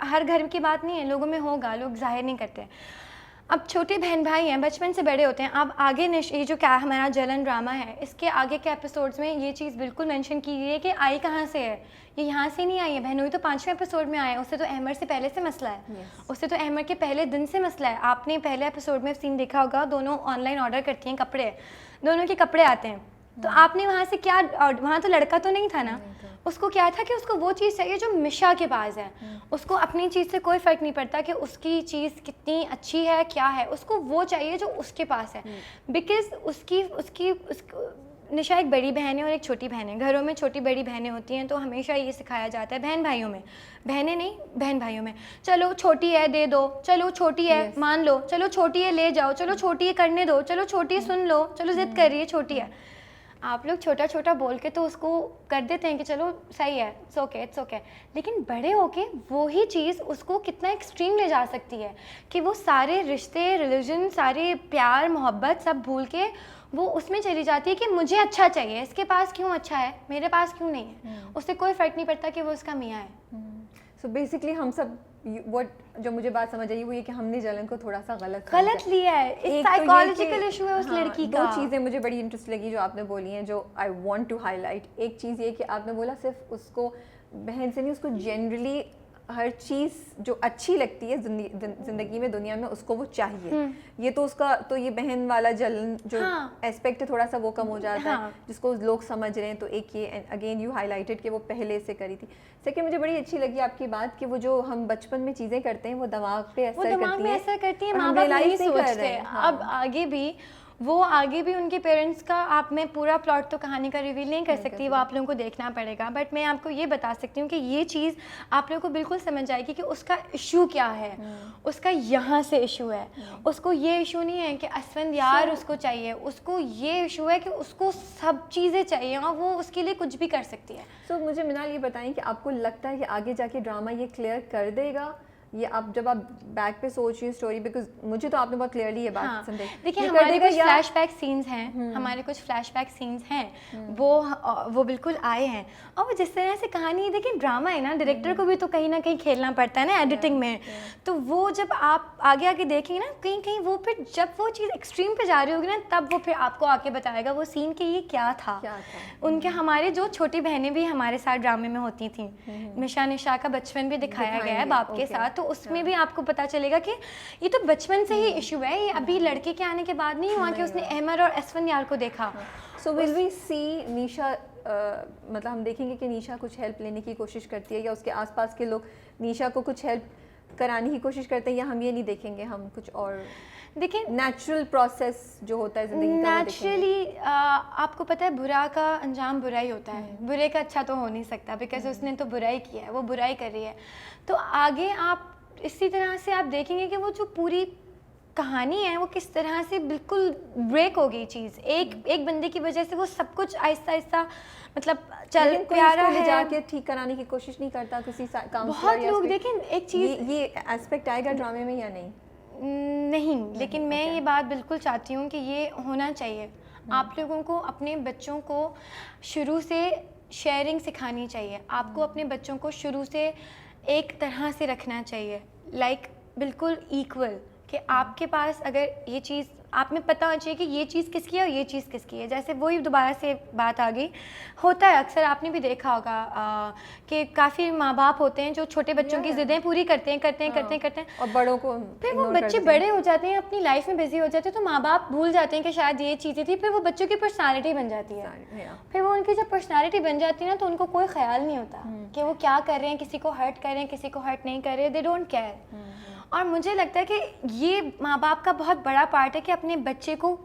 हर घर की बात नहीं है, लोगों में होगा, लोग जाहिर नहीं करते। अब छोटे बहन भाई हैं, बचपन से बड़े होते हैं। अब आगे ये जो क्या हमारा जलन ड्रामा है, इसके आगे के एपिसोड्स में ये चीज़ बिल्कुल मेंशन की गई है कि आई कहाँ से है, ये यहाँ से नहीं आई है। बहनोई तो 5वें एपिसोड में आए, उससे तो अहमर से पहले से मसला है, उससे तो अहमर के पहले दिन से मसला है। आपने पहले एपिसोड में सीन देखा होगा, दोनों ऑनलाइन ऑर्डर करती हैं कपड़े, दोनों के कपड़े आते हैं, तो आपने वहाँ से क्या, वहाँ तो लड़का तो नहीं था ना, उसको क्या था कि उसको वो चीज़ चाहिए जो मिशा के पास है। उसको अपनी चीज़ से कोई फ़र्क नहीं पड़ता कि उसकी चीज़ कितनी अच्छी है, क्या है, उसको वो चाहिए जो उसके पास है। बिकॉज़ उसकी निशा एक बड़ी बहन है और एक छोटी बहन है। घरों में छोटी बड़ी बहनें होती हैं तो हमेशा ये सिखाया जाता है, बहन भाइयों में, बहनें नहीं बहन भाइयों में, चलो छोटी है दे दो, चलो छोटी है मान लो, चलो छोटी है ले जाओ, चलो छोटी है करने दो, चलो छोटी है सुन लो, चलो ज़िद कर रही है छोटी है। आप लोग छोटा छोटा बोल के तो उसको कर देते हैं कि चलो सही है, इट्स ओके। लेकिन बड़े होके वो ही चीज़ उसको कितना एक्सट्रीम ले जा सकती है कि वो सारे रिश्ते, रिलीजन, सारे प्यार मोहब्बत सब भूल के वो उसमें चली जाती है कि मुझे अच्छा चाहिए, इसके पास क्यों अच्छा है, मेरे पास क्यों नहीं है। उससे कोई फ़र्क नहीं पड़ता कि वो उसका मियाँ है। सो बेसिकली हम सब जो मुझे बात समझ आई वो ये कि हमने जलन को थोड़ा सा गलत लिया है। एक साइकोलॉजिकल इशू है उस लड़की का। दो चीज़ें मुझे बड़ी इंटरेस्ट लगी जो आपने बोली हैं, जो आई वांट टू हाईलाइट। एक चीज़ ये कि आपने बोला सिर्फ उसको बहन से नहीं, उसको जनरली हर चीज़ जो अच्छी लगती है ज़िंदगी में, दुनिया में, उसको वो चाहिए। ये तो उसका तो ये बहन वाला जलन जो एस्पेक्ट है थोड़ा सा वो कम हो जाता है, जिसको लोग समझ रहे हैं। तो एक ये अगेन यू हाईलाइटेड कि वो पहले से करी थी। सेकंड मुझे बड़ी अच्छी लगी आपकी बात कि वो जो हम बचपन में चीज़ें करते हैं वो दिमाग पे असर करती है, माँ बाप नहीं सोचते। अब आगे भी उनके पेरेंट्स का मैं पूरा प्लॉट तो कहानी का रिवील नहीं कर सकती, वो आप लोगों को देखना पड़ेगा। बट मैं आपको ये बता सकती हूँ कि ये चीज़ आप लोगों को बिल्कुल समझ आएगी कि उसका इशू क्या है। उसका यहाँ से इशू है, उसको ये इशू नहीं है कि असफंद यार उसको चाहिए, उसको ये इशू है कि उसको सब चीज़ें चाहिए और वो उसके लिए कुछ भी कर सकती है। सो मुझे मिनाल ये बताएं कि आपको लगता है कि आगे जाके ड्रामा ये क्लियर कर देगा, ये आप जब आप बैक पे सोच रही स्टोरी, बिकॉज मुझे तो आपने बहुत क्लियरली ये बात समझाई। देखिए हमारे कुछ फ्लैशबैक सीन्स हैं, हमारे कुछ फ्लैशबैक सीन्स हैं, वो बिल्कुल आए हैं। और वो जिस तरह से कहानी, देखिए ड्रामा है ना, डायरेक्टर को भी तो कहीं ना कहीं खेलना पड़ता है ना एडिटिंग में। तो वो जब आप आगे आगे देखेंगे ना, कहीं कहीं वो फिर जब वो चीज़ एक्सट्रीम पे जा रही होगी ना, तब वो फिर आपको आके बताएगा वो सीन कि ये क्या था। उनके हमारे जो छोटी बहनें भी हमारे साथ ड्रामे में होती थी, मिशा निशा का बचपन भी दिखाया गया है बाप के साथ, तो उसमें भी आपको पता चलेगा कि ये तो बचपन से ही इशू है, ये अभी लड़के के आने के बाद नहीं हुआ कि उसने अहमर और असफन यार को देखा। सो विल वी सी निशा, मतलब हम देखेंगे कि निशा कुछ हेल्प लेने की कोशिश करती है या उसके आसपास के लोग निशा को कुछ हेल्प कराने की कोशिश करते हैं, या हम ये नहीं देखेंगे, हम कुछ और देखिए नेचुरल प्रोसेस जो होता है जिंदगी का नेचुरली। आपको पता है बुरा का अंजाम बुरा ही होता है, बुरे का अच्छा तो हो नहीं सकता, बिकॉज उसने तो बुराई किया है, वो बुराई कर रही है। तो आगे आप इसी तरह से आप देखेंगे कि वो जो पूरी कहानी है वो किस तरह से बिल्कुल ब्रेक हो गई चीज़, एक बंदे की वजह से वो सब कुछ आहिस्ता आहिस्ता मतलब चल प्यारा है, जाके ठीक कराने की कोशिश नहीं करता किसी काम। बहुत लोग देखें एक चीज़ ये एस्पेक्ट आएगा ड्रामे में या नहीं? नहीं, लेकिन मैं ये बात बिल्कुल चाहती हूँ कि ये होना चाहिए। आप लोगों को अपने बच्चों को शुरू से शेयरिंग सिखानी चाहिए, आपको अपने बच्चों को शुरू से एक तरह से रखना चाहिए, लाइक बिल्कुल इक्वल, कि आपके पास अगर ये चीज़ आप में पता होना चाहिए कि ये चीज़ किसकी है और ये चीज़ किसकी है। जैसे वही दोबारा से बात आ गई, होता है अक्सर, आपने भी देखा होगा कि काफ़ी माँ बाप होते हैं जो छोटे बच्चों की ज़िदें पूरी करते हैं और बड़ों को फिर वो बच्चे बड़े हो जाते हैं, अपनी लाइफ में बिजी हो जाते हैं, तो माँ बाप भूल जाते हैं कि शायद ये चीज़ें थी, फिर वो बच्चों की पर्सनालिटी बन जाती है। फिर वो उनकी जब पर्सनालिटी बन जाती है ना, तो उनको कोई ख्याल नहीं होता कि वो क्या कर रहे हैं, किसी को हर्ट कर रहे हैं, किसी को हर्ट नहीं कर रहे, दे डोंट केयर। और मुझे लगता है कि ये माँ बाप का बहुत बड़ा पार्ट है कि अपने बच्चे को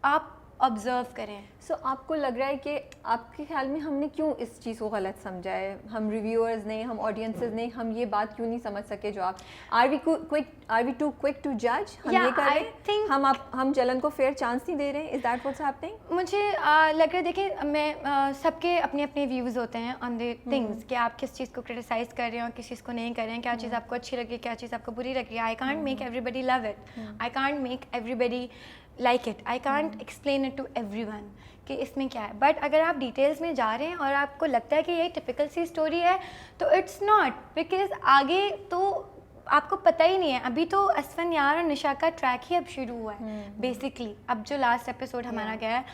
आप ऑब्जर्व करें। सो आपको लग रहा है कि आपके ख्याल में हमने क्यों इस चीज़ को गलत समझा है, हम रिव्यूअर्स ने, हम ऑडियंसेस ने, हम ये बात क्यों नहीं समझ सके जो आप are we too quick to जज, हम ये कर रहे हैं, हम जलन को फेयर चांस नहीं दे रहे हैं? Is that what's happening? मुझे लग रहा है, देखिए मैं सबके अपने अपने व्यूज़ होते हैं ऑन द थिंग्स कि आप किस चीज़ को क्रिटिसाइज़ कर रहे हैं और किस चीज़ को नहीं कर रहे हैं, क्या चीज़ आपको अच्छी लगी, क्या चीज़ आपको बुरी लगी। I can't make everybody love it, I can't make everybody like it, I can't explain it to everyone कि इसमें क्या है। बट अगर आप डिटेल्स में जा रहे हैं और आपको लगता है कि ये टिपिकल सी स्टोरी है, तो इट्स नॉट, बिकॉज आगे तो आपको पता ही नहीं है। अभी तो असफन यार और निशा का ट्रैक ही अब शुरू हुआ है बेसिकली, अब जो लास्ट एपिसोड हमारा गया है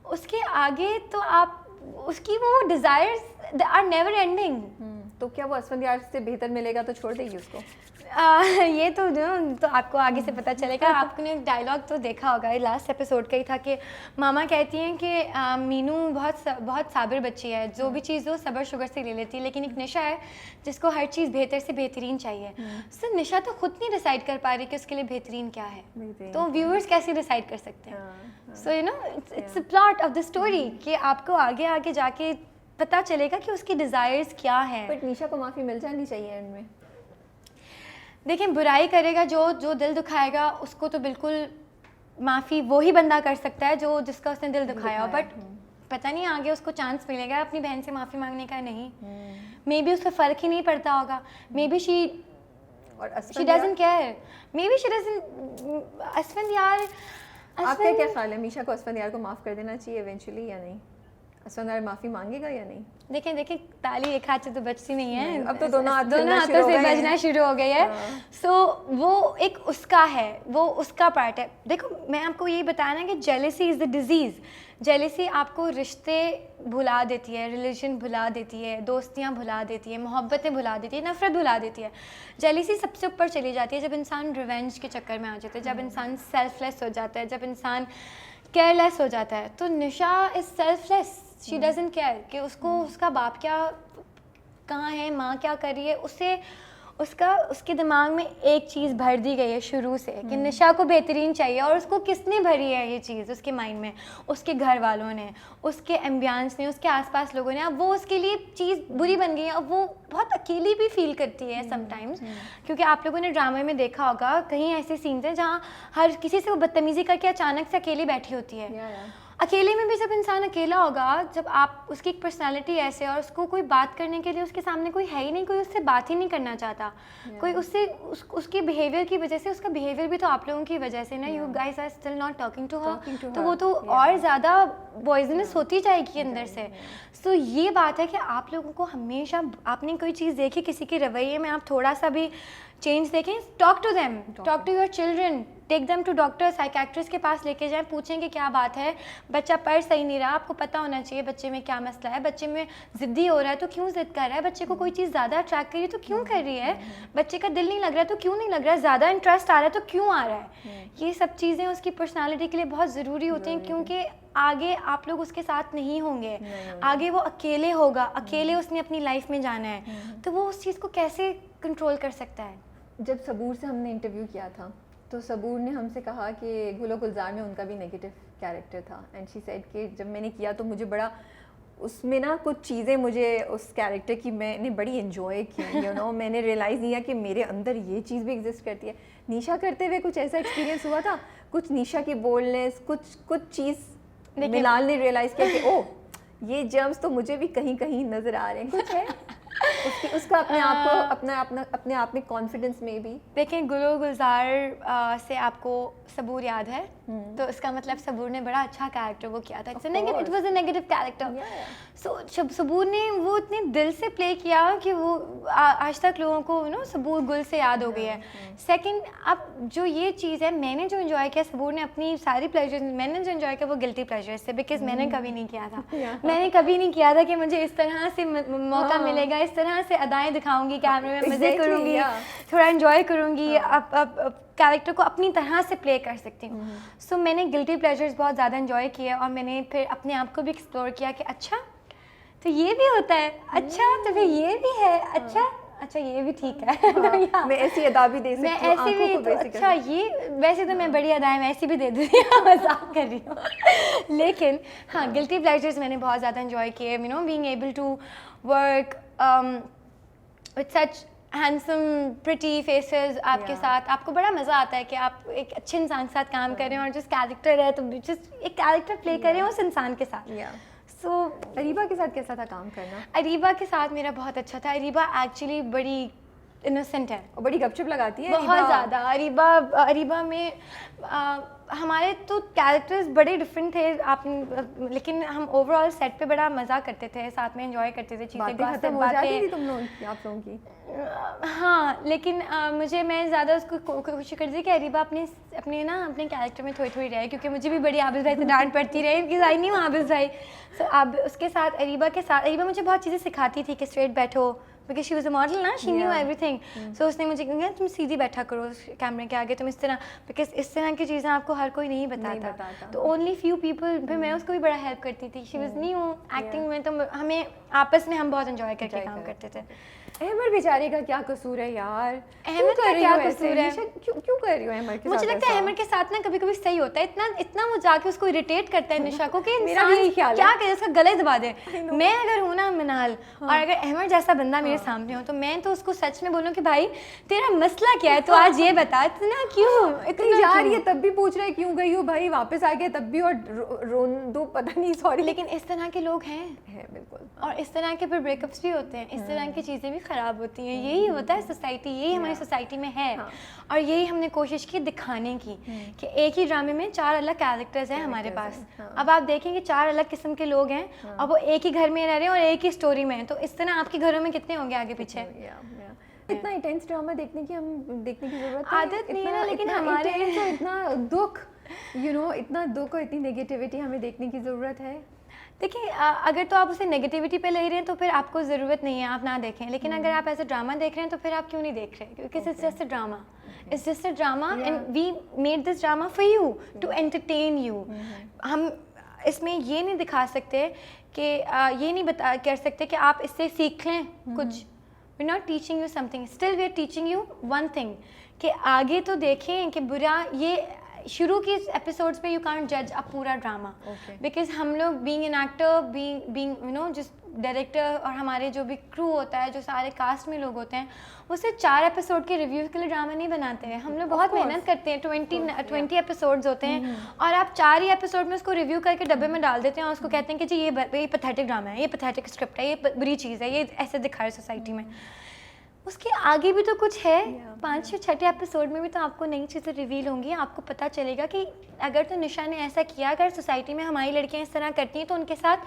उसके आगे तो आप उसकी वो डिज़ायर्स आर नेवर एंडिंग। तो क्या वो असफन यार से बेहतर मिलेगा तो छोड़ देगी उसको? ये तो आपको आगे से पता चलेगा। आपने एक डायलॉग तो देखा होगा, ये लास्ट एपिसोड का ही था कि मामा कहती हैं कि मीनू बहुत साबिर बच्ची है, जो भी चीज़ हो सबर शुगर से ले लेती है, लेकिन एक निशा है जिसको हर चीज़ बेहतर से बेहतरीन चाहिए। सो निशा तो खुद नहीं डिसाइड कर पा रही कि उसके लिए बेहतरीन क्या है, तो व्यूअर्स कैसे डिसाइड कर सकते हैं? So you know it's a plot of the story कि आपको आगे आगे जाके पता चलेगा कि उसकी डिज़ायर्स क्या है। बट निशा को माफ़ी मिल जानी चाहिए एंड में। देखिए, बुराई करेगा जो दिल दुखाएगा उसको तो बिल्कुल माफ़ी वही बंदा कर सकता है जिसका उसने दिल दुखाया हो। बट पता नहीं आगे उसको चांस मिलेगा अपनी बहन से माफ़ी मांगने का, नहीं। मे बी उससे फ़र्क ही नहीं पड़ता होगा, maybe she doesn't care, maybe she doesn't. असफन यार, आपका क्या ख्याल है, मीशा को असफन यार को माफ़ कर देना चाहिए इवेंचुअली या नहीं? असफन यार माफ़ी मांगेगा या नहीं? देखें ताली एक हाथ से तो बचती नहीं है, अब तो दोनों हाथों से बजना शुरू हो गई है। सो वो एक उसका है, वो उसका पार्ट है। देखो, मैं आपको यही बताया ना कि jealousy is the disease. Jealousy आपको रिश्ते भुला देती है, रिलीजन भुला देती है, दोस्तियाँ भुला देती है, मोहब्बतें भुला देती है, नफ़रत भुला देती है। जेलसी सबसे ऊपर चली जाती है जब इंसान रिवेंज के चक्कर में आ जाता है, जब इंसान सेल्फलेस हो जाता है, जब इंसान केयरलेस हो जाता है। तो Nisha is selfless, she doesn't care कि उसको उसका बाप क्या कहाँ है, माँ क्या कर रही है। उसके दिमाग में एक चीज़ भर दी गई है शुरू से कि निशा को बेहतरीन चाहिए, और उसको किसने भरी है ये चीज़ उसके माइंड में? उसके घर वालों ने, उसके एम्बियंस ने, उसके आसपास लोगों ने। अब वो उसके लिए चीज़ बुरी बन गई है, अब वो बहुत अकेली भी फील करती है समटाइम्स। क्योंकि आप लोगों ने ड्रामे में देखा होगा कहीं ऐसे सीन्स हैं जहाँ हर किसी से वो बदतमीज़ी करके अचानक से अकेली बैठी होती है। अकेले में भी जब इंसान अकेला होगा, जब आप उसकी एक पर्सनालिटी ऐसे और उसको कोई बात करने के लिए उसके सामने कोई है ही नहीं, कोई उससे बात ही नहीं करना चाहता, कोई उससे उसकी बिहेवियर की वजह से, उसका बिहेवियर भी तो आप लोगों की वजह से ना, you guys are still not talking to her, तो वो तो और ज़्यादा पॉइजनस होती जाएगी अंदर से। सो ये बात है कि आप लोगों को हमेशा, आपने कोई चीज़ देखी किसी के रवैये में, आप थोड़ा सा भी चेंज देखें, talk to them, talk to your children, take them to doctor, psychiatrist के पास लेके जाएं, पूछें कि क्या बात है, बच्चा पढ़ सही नहीं रहा, आपको पता होना चाहिए बच्चे में क्या मसला है, बच्चे में ज़िद्दी हो रहा है तो क्यों ज़िद कर रहा है, बच्चे को कोई चीज़ ज़्यादा अट्रैक्ट कर रही है तो क्यों कर रही है, बच्चे का दिल नहीं लग रहा है तो क्यों नहीं लग रहा है, ज़्यादा इंटरेस्ट आ रहा है तो क्यों आ रहा है। ये सब चीज़ें उसकी पर्सनैलिटी के लिए बहुत ज़रूरी होती हैं, क्योंकि आगे आप लोग उसके साथ नहीं होंगे, आगे वो अकेले होगा, अकेले उसने अपनी लाइफ में जाना है, तो वो उस चीज़ को कैसे कंट्रोल कर सकता है। जब सबूर से हमने इंटरव्यू किया था तो सबूर ने हमसे कहा कि गुलो गुलजार में उनका भी नेगेटिव कैरेक्टर था, एंड शी सेड कि जब मैंने किया तो मुझे बड़ा उसमें ना कुछ चीज़ें मुझे उस कैरेक्टर की मैंने बड़ी इन्जॉय की, यू नो मैंने रियलाइज़ किया कि मेरे अंदर ये चीज़ भी एग्जिस्ट करती है। निशा करते हुए कुछ ऐसा एक्सपीरियंस हुआ था, कुछ निशा की बोल्डनेस, कुछ चीज़ मिलाल ने रियलाइज़ किया कि ओह ये जर्म्स तो मुझे भी कहीं कहीं नज़र आ रहे हैं, कुछ है उसका अपने आप को अपने आप में कॉन्फिडेंस में भी। देखिए गुलो गुलजार से आपको सबूर याद है, तो इसका मतलब सबूर ने बड़ा अच्छा कैरेक्टर वो किया था। It was a negative character. So Saboor ने वो इतने दिल से प्ले किया कि वो आज तक लोगों को नो सबूर गुल से याद हो गई है। सेकंड, अब जो ये चीज़ है मैंने जो एंजॉय किया, सबूर ने अपनी सारी प्लेजर्स, मैंने जो एंजॉय किया वो गिल्टी प्लेजर्स से, बिकॉज मैंने कभी नहीं किया था। मैंने कभी नहीं किया था कि मुझे इस तरह से मौका मिलेगा, इस तरह से अदाएं दिखाऊंगी कैमरे में, मज़े करूँगी, थोड़ा एंजॉय करूँगी, अब कैरेक्टर को अपनी तरह से प्ले कर सकती हूँ। सो मैंने गिल्टी प्लेजर्स बहुत ज़्यादा एंजॉय किए और मैंने फिर अपने आप को भी एक्सप्लोर किया कि अच्छा तो ये भी होता है, अच्छा तो फिर ये भी है, अच्छा ये भी ठीक है। तो मैं ऐसी अदा भी दे सकती हूँ, मैं ऐसे भी तो अच्छा ये वैसे तो मैं बड़ी अदाएं मैं ऐसी भी दे देती हूँ, मजाक कर रही हूँ। लेकिन हाँ गिल्टी प्लेजर्स मैंने बहुत ज़्यादा एंजॉय किए, you know being able to work with such handsome pretty faces आपके साथ, आपको बड़ा मज़ा आता है कि आप एक अच्छे इंसान के साथ काम कर रहे हैं और जिस कैरेक्टर है तो जस्ट एक कैरेक्टर प्ले कर रहे हैं उस इंसान के साथ। सो अरीबा के साथ कैसा था काम करना? अरीबा के साथ मेरा बहुत अच्छा था। अरीबा एक्चुअली बड़ी इनोसेंट है और बड़ी गपशप लगाती है बहुत ज़्यादा। अरीबा में हमारे तो कैरेक्टर्स बड़े डिफरेंट थे आप, लेकिन हम ओवरऑल सेट पे बड़ा मज़ा करते थे, साथ में एंजॉय करते थे, चीज़ें खत्म हो जाती थी तुम लोग आप लोगों की। हाँ लेकिन मैं ज़्यादा उसको कोशिश करती थी कि अरीबा अपने कैरेक्टर में थोड़ी रहे, क्योंकि मुझे भी बड़ी आबिद भाई से डांट पड़ती रही बिकॉज आई नहीं हूँ आबिद भाई। सो अब उसके साथ अरीबा मुझे बहुत चीज़ें सिखाती थी कि स्ट्रेट बैठो, because she was a model ना, शी न्यू एवरीथिंग। सो उसने मुझे कहा तुम सीधी बैठा करो कैमरे के आगे, तुम इस तरह, बिकॉज इस तरह की चीज़ें आपको हर कोई नहीं बताता। तो ओनली फ्यू पीपल, फिर मैं उसको भी बड़ा हेल्प करती थी। शी वॉज न्यू एक्टिंग में, तो हमें आपस में हम बहुत एंजॉय करके काम करते थे। अहमद बेचारे का क्या कसूर है यार? अहमद का क्या कसूर है? क्यों कर रही हो अहमद के साथ? मुझे लगता है अहमद के साथ ना कभी कभी सही होता है, इतना वो जाके उसको इरिटेट करता है निशा को कि मेरा भी यही ख्याल है, क्या करे उसका गले दबा दे। मैं अगर हूँ ना मिनाल और अगर अहमद जैसा बंदा मेरे सामने हो तो मैं तो उसको सच में बोलूँ कि भाई तेरा मसला क्या है, तो आज ये बता, इतना क्यों इतनी जा रही है तब भी पूछ रहा है क्यों गई हो भाई, वापस आ गया तब भी, और रोन दो पता नहीं सॉरी। लेकिन इस तरह के लोग हैं बिल्कुल, और इस तरह के फिर ब्रेकअप्स भी होते हैं, इस तरह की चीज़ें भी ख़राब होती हैं। यही होता है सोसाइटी, यही हमारी सोसाइटी में है। और यही हमने कोशिश की दिखाने की कि एक ही ड्रामे में 4 अलग कैरेक्टर्स हैं हमारे पास। अब आप देखेंगे 4 अलग किस्म के लोग हैं और वो एक ही घर में रह रहे हैं और एक ही स्टोरी में हैं, तो इस तरह आपके घरों में कितने होंगे आगे पीछे। इतना इंटेंस ड्रामा देखने की जरूरत है, आदत नहीं है ना, लेकिन हमारे इतना दुख, इतना दुख और इतनी नेगेटिविटी हमें देखने की ज़रूरत है। देखिए अगर तो आप उसे नेगेटिविटी पे ले रहे हैं तो फिर आपको ज़रूरत नहीं है, आप ना देखें। लेकिन अगर आप ऐसे ड्रामा देख रहे हैं तो फिर आप क्यों नहीं देख रहे? क्योंकि it's just a drama, it's just a drama and we made this drama for you, to entertain you. हम इसमें ये नहीं दिखा सकते कि ये नहीं कर सकते कि आप इससे सीख लें कुछ। We not teaching you something, still we are teaching you one thing, कि आगे तो देखें कि बुरा ये शुरू की एपिसोड्स पे यू कांट जज अ पूरा ड्रामा, बिकॉज हम लोग बीइंग एन एक्टर, बीइंग जिस डायरेक्टर और हमारे जो भी क्रू होता है, जो सारे कास्ट में लोग होते हैं, वो सिर्फ 4 एपिसोड के रिव्यूज़ के लिए ड्रामा नहीं बनाते हैं। हम लोग बहुत मेहनत करते हैं, 20 एपिसोड्स होते हैं और आप 4 ही एपिसोड में उसको रिव्यू करके डब्बे में डाल देते हैं और उसको कहते हैं कि जी ये पैथेटिक ड्रामा है, ये पैथेटिक स्क्रिप्ट है, ये बुरी चीज़ है, ये ऐसे दिखा रहे सोसाइटी में। उसके आगे भी तो कुछ है, 5-6 एपिसोड में भी तो आपको नई चीज़ें रिवील होंगी, आपको पता चलेगा कि अगर तो निशा ने ऐसा किया, अगर सोसाइटी में हमारी लड़कियां इस तरह करती हैं तो उनके साथ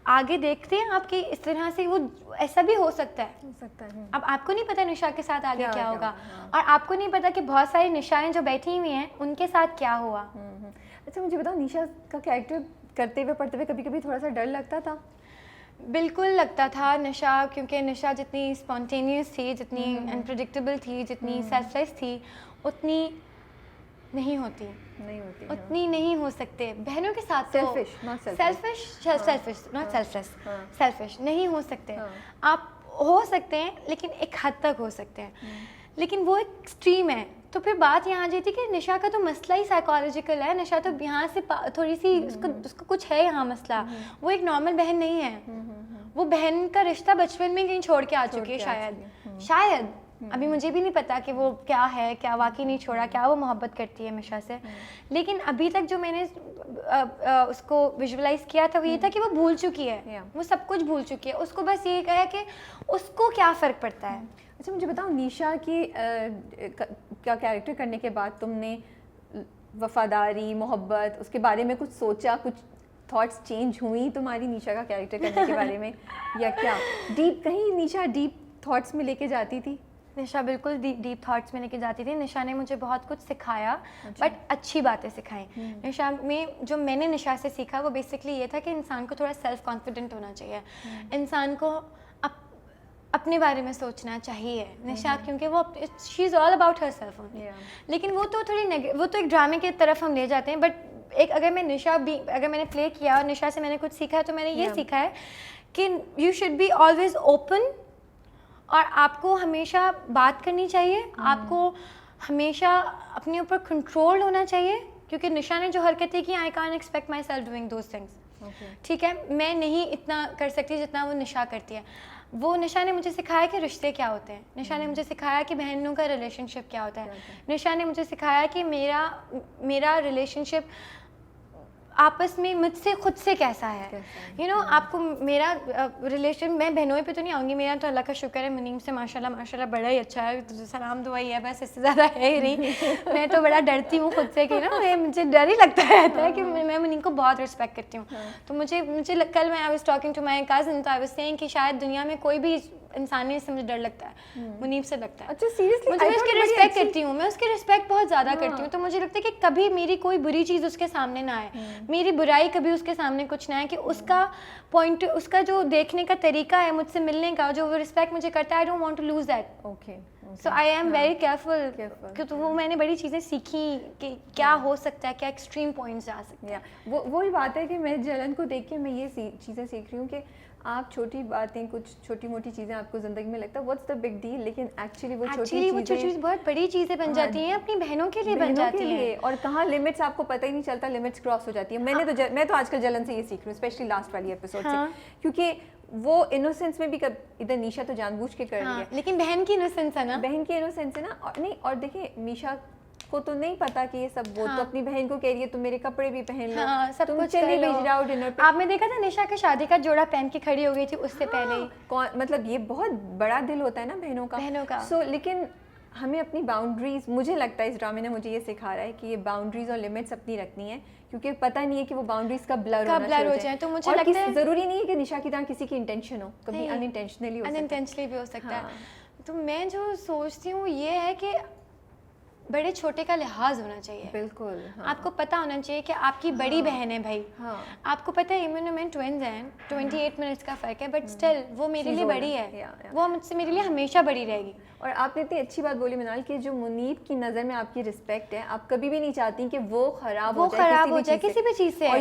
आगे देखते हैं आपकी इस तरह से वो ऐसा भी हो सकता है। अब आपको नहीं पता निशा के साथ आगे क्या होगा, और आपको नहीं पता कि बहुत सारी निशाएं जो बैठी हुई हैं उनके साथ क्या हुआ। अच्छा मुझे बताओ, निशा का कैरेक्टर करते हुए पढ़ते हुए कभी कभी थोड़ा सा डर लगता था? बिल्कुल लगता था निशा, क्योंकि निशा जितनी स्पॉन्टेनियस थी, जितनी अनप्रेडिक्टेबल थी, जितनी सेल्फलेस थी, उतनी नहीं होती, उतनी नहीं हो सकते बहनों के साथ। सेल्फिश नहीं हो सकते। आप हो सकते हैं लेकिन एक हद तक हो सकते हैं, लेकिन वो एक एक्सट्रीम है। तो फिर बात यहाँ आ जाती कि निशा का तो मसला ही साइकोलॉजिकल है, निशा तो यहाँ से थोड़ी सी उसका कुछ है यहाँ मसला, वो एक नॉर्मल बहन नहीं है, वो बहन का रिश्ता बचपन में कहीं छोड़ के आ चुकी है शायद अभी मुझे भी नहीं पता कि वो क्या है, क्या वाकई नहीं छोड़ा, क्या वो मोहब्बत करती है मिशा से, लेकिन अभी तक जो मैंने उसको विजुअलाइज किया था वो ये था कि वो भूल चुकी है, वो सब कुछ भूल चुकी है, उसको बस ये कहा कि उसको क्या फ़र्क पड़ता है। अच्छा मुझे बताओ, निशा की क्या कैरेक्टर करने के बाद तुमने वफादारी, मोहब्बत, उसके बारे में कुछ सोचा, कुछ थॉट्स चेंज हुई तुम्हारी निशा का कैरेक्टर करने के बारे में, या क्या डीप, कहीं निशा डीप थॉट्स में लेके जाती थी? निशा बिल्कुल डीप थॉट्स में लेके जाती थी। निशा ने मुझे बहुत कुछ सिखाया, बट अच्छी बातें सिखाई। निशा में जो मैंने निशा से सीखा वो बेसिकली ये था कि इंसान को थोड़ा सेल्फ कॉन्फिडेंट होना चाहिए, इंसान को अपने बारे में सोचना चाहिए। निशा क्योंकि वो she is all about her self only, लेकिन वो तो थोड़ी वो तो एक ड्रामे की तरफ हम ले जाते हैं, बट एक अगर मैं निशा भी अगर मैंने प्ले किया और निशा से मैंने कुछ सीखा है तो मैंने ये सीखा है कि you should be always open, और आपको हमेशा बात करनी चाहिए, आपको हमेशा अपने ऊपर कंट्रोल होना चाहिए, क्योंकि निशा ने जो हरकतें की, I can't expect my self doing those things. ठीक है, मैं नहीं इतना कर सकती जितना वो निशा करती है। वो निशा ने मुझे सिखाया कि रिश्ते क्या होते हैं, निशा ने मुझे सिखाया कि बहनों का रिलेशनशिप क्या होता है, निशा ने मुझे सिखाया कि मेरा रिलेशनशिप आपस में मुझसे खुद से कैसा है। यू नो आपको मेरा रिलेशन, मैं बहनों पे तो नहीं आऊँगी, मेरा तो अल्लाह का शुक्र है मुनीम से माशाल्लाह बड़ा ही अच्छा है, तो सलाम दुआ ही है, बस इससे ज़्यादा है ही नहीं। मैं तो बड़ा डरती हूँ खुद से कि ना मुझे डर ही लगता रहता है कि मैं मुनीम को बहुत रिस्पेक्ट करती हूँ। तो मुझे कल मैं I was talking to my cousin, तो आई वाज सेइंग कि शायद दुनिया में कोई भी इंसानियत से मुझे डर लगता है, मुनीब से लगता है। अच्छा सीरियसली? मैं उसकी रिस्पेक्ट करती हूँ, मैं उसकी रिस्पेक्ट बहुत ज़्यादा करती हूँ, तो मुझे लगता है कि कभी मेरी कोई बुरी चीज़ उसके सामने ना आए, मेरी बुराई कभी उसके सामने कुछ ना आए, कि उसका पॉइंट, उसका जो देखने का तरीका है मुझसे मिलने का, जो वो रिस्पेक्ट मुझे करता है, I don't want to lose that. Okay, so I am very careful, क्योंकि वो मैंने बड़ी चीज़ें सीखी कि क्या हो सकता है, क्या एक्सट्रीम पॉइंट्स जा सकते हैं। वही बात है कि मैं जलन को देख के मैं ये चीज़ें सीख रही हूँ कि आप छोटी बातें, कुछ छोटी मोटी चीज़ें आपको ज़िंदगी में लगता है व्हाट्स द बिग डील, लेकिन एक्चुअली वो छोटी चीज़ें बहुत बड़ी चीज़ें बन जाती हैं, अपनी बहनों के लिए बन जाती हैं, और कहाँ लिमिट्स आपको पता ही नहीं चलता, लिमिट्स क्रॉस हो जाती है। मैं तो आजकल जलन से ये सीख रही हूँ, स्पेशली लास्ट वाली एपिसोड से, क्योंकि वो इनोसेंस में भी इधर निशा तो जानबूझ के कर रही है, लेकिन बहन की इनोसेंस है ना, बहन की इनोसेंस है ना। और नहीं, और देखिए निशा को तो नहीं पता कि ये सब, वो तो अपनी बहन को कह रही है तुम मेरे कपड़े भी पहन लो, सब तुम कुछ चले भेज रहा हो डिनर पे। आपने देखा था निशा के शादी का जोड़ा पहन के खड़ी हो गई थी उससे पहले ही। कौन, मतलब ये बहुत बड़ा दिल होता है ना बहनों का। सो लेकिन हमें अपनी बाउंड्रीज, मुझे लगता है इस ड्रामे ने मुझे ये सिखा रहा है कि ये बाउंड्रीज और लिमिट्स अपनी रखनी है, क्योंकि पता नहीं है कि वो बाउंड्रीज कब ब्लर हो जाए। तो मुझे लगता है जरूरी नहीं है कि निशा की तरह किसी की इंटेंशन हो, कभी अनइंटेंशनली भी हो सकता है। तो मैं जो सोचती हूँ ये है कि बड़े छोटे का लिहाज होना चाहिए। बिल्कुल, आपको पता होना चाहिए कि आपकी बड़ी बहन है भाई, आपको पता है इवन मैं ट्विंस हैं, 28 मिनट्स का फ़र्क है, बट स्टिल वो मेरे लिए बड़ी है, वो मुझसे मेरे लिए हमेशा बड़ी रहेगी। और आपने इतनी अच्छी बात बोली मिनाल कि जो मुनीब की नज़र में आपकी रिस्पेक्ट है, आप कभी भी नहीं चाहती कि वो खराब हो जाए किसी भी चीज़ से। और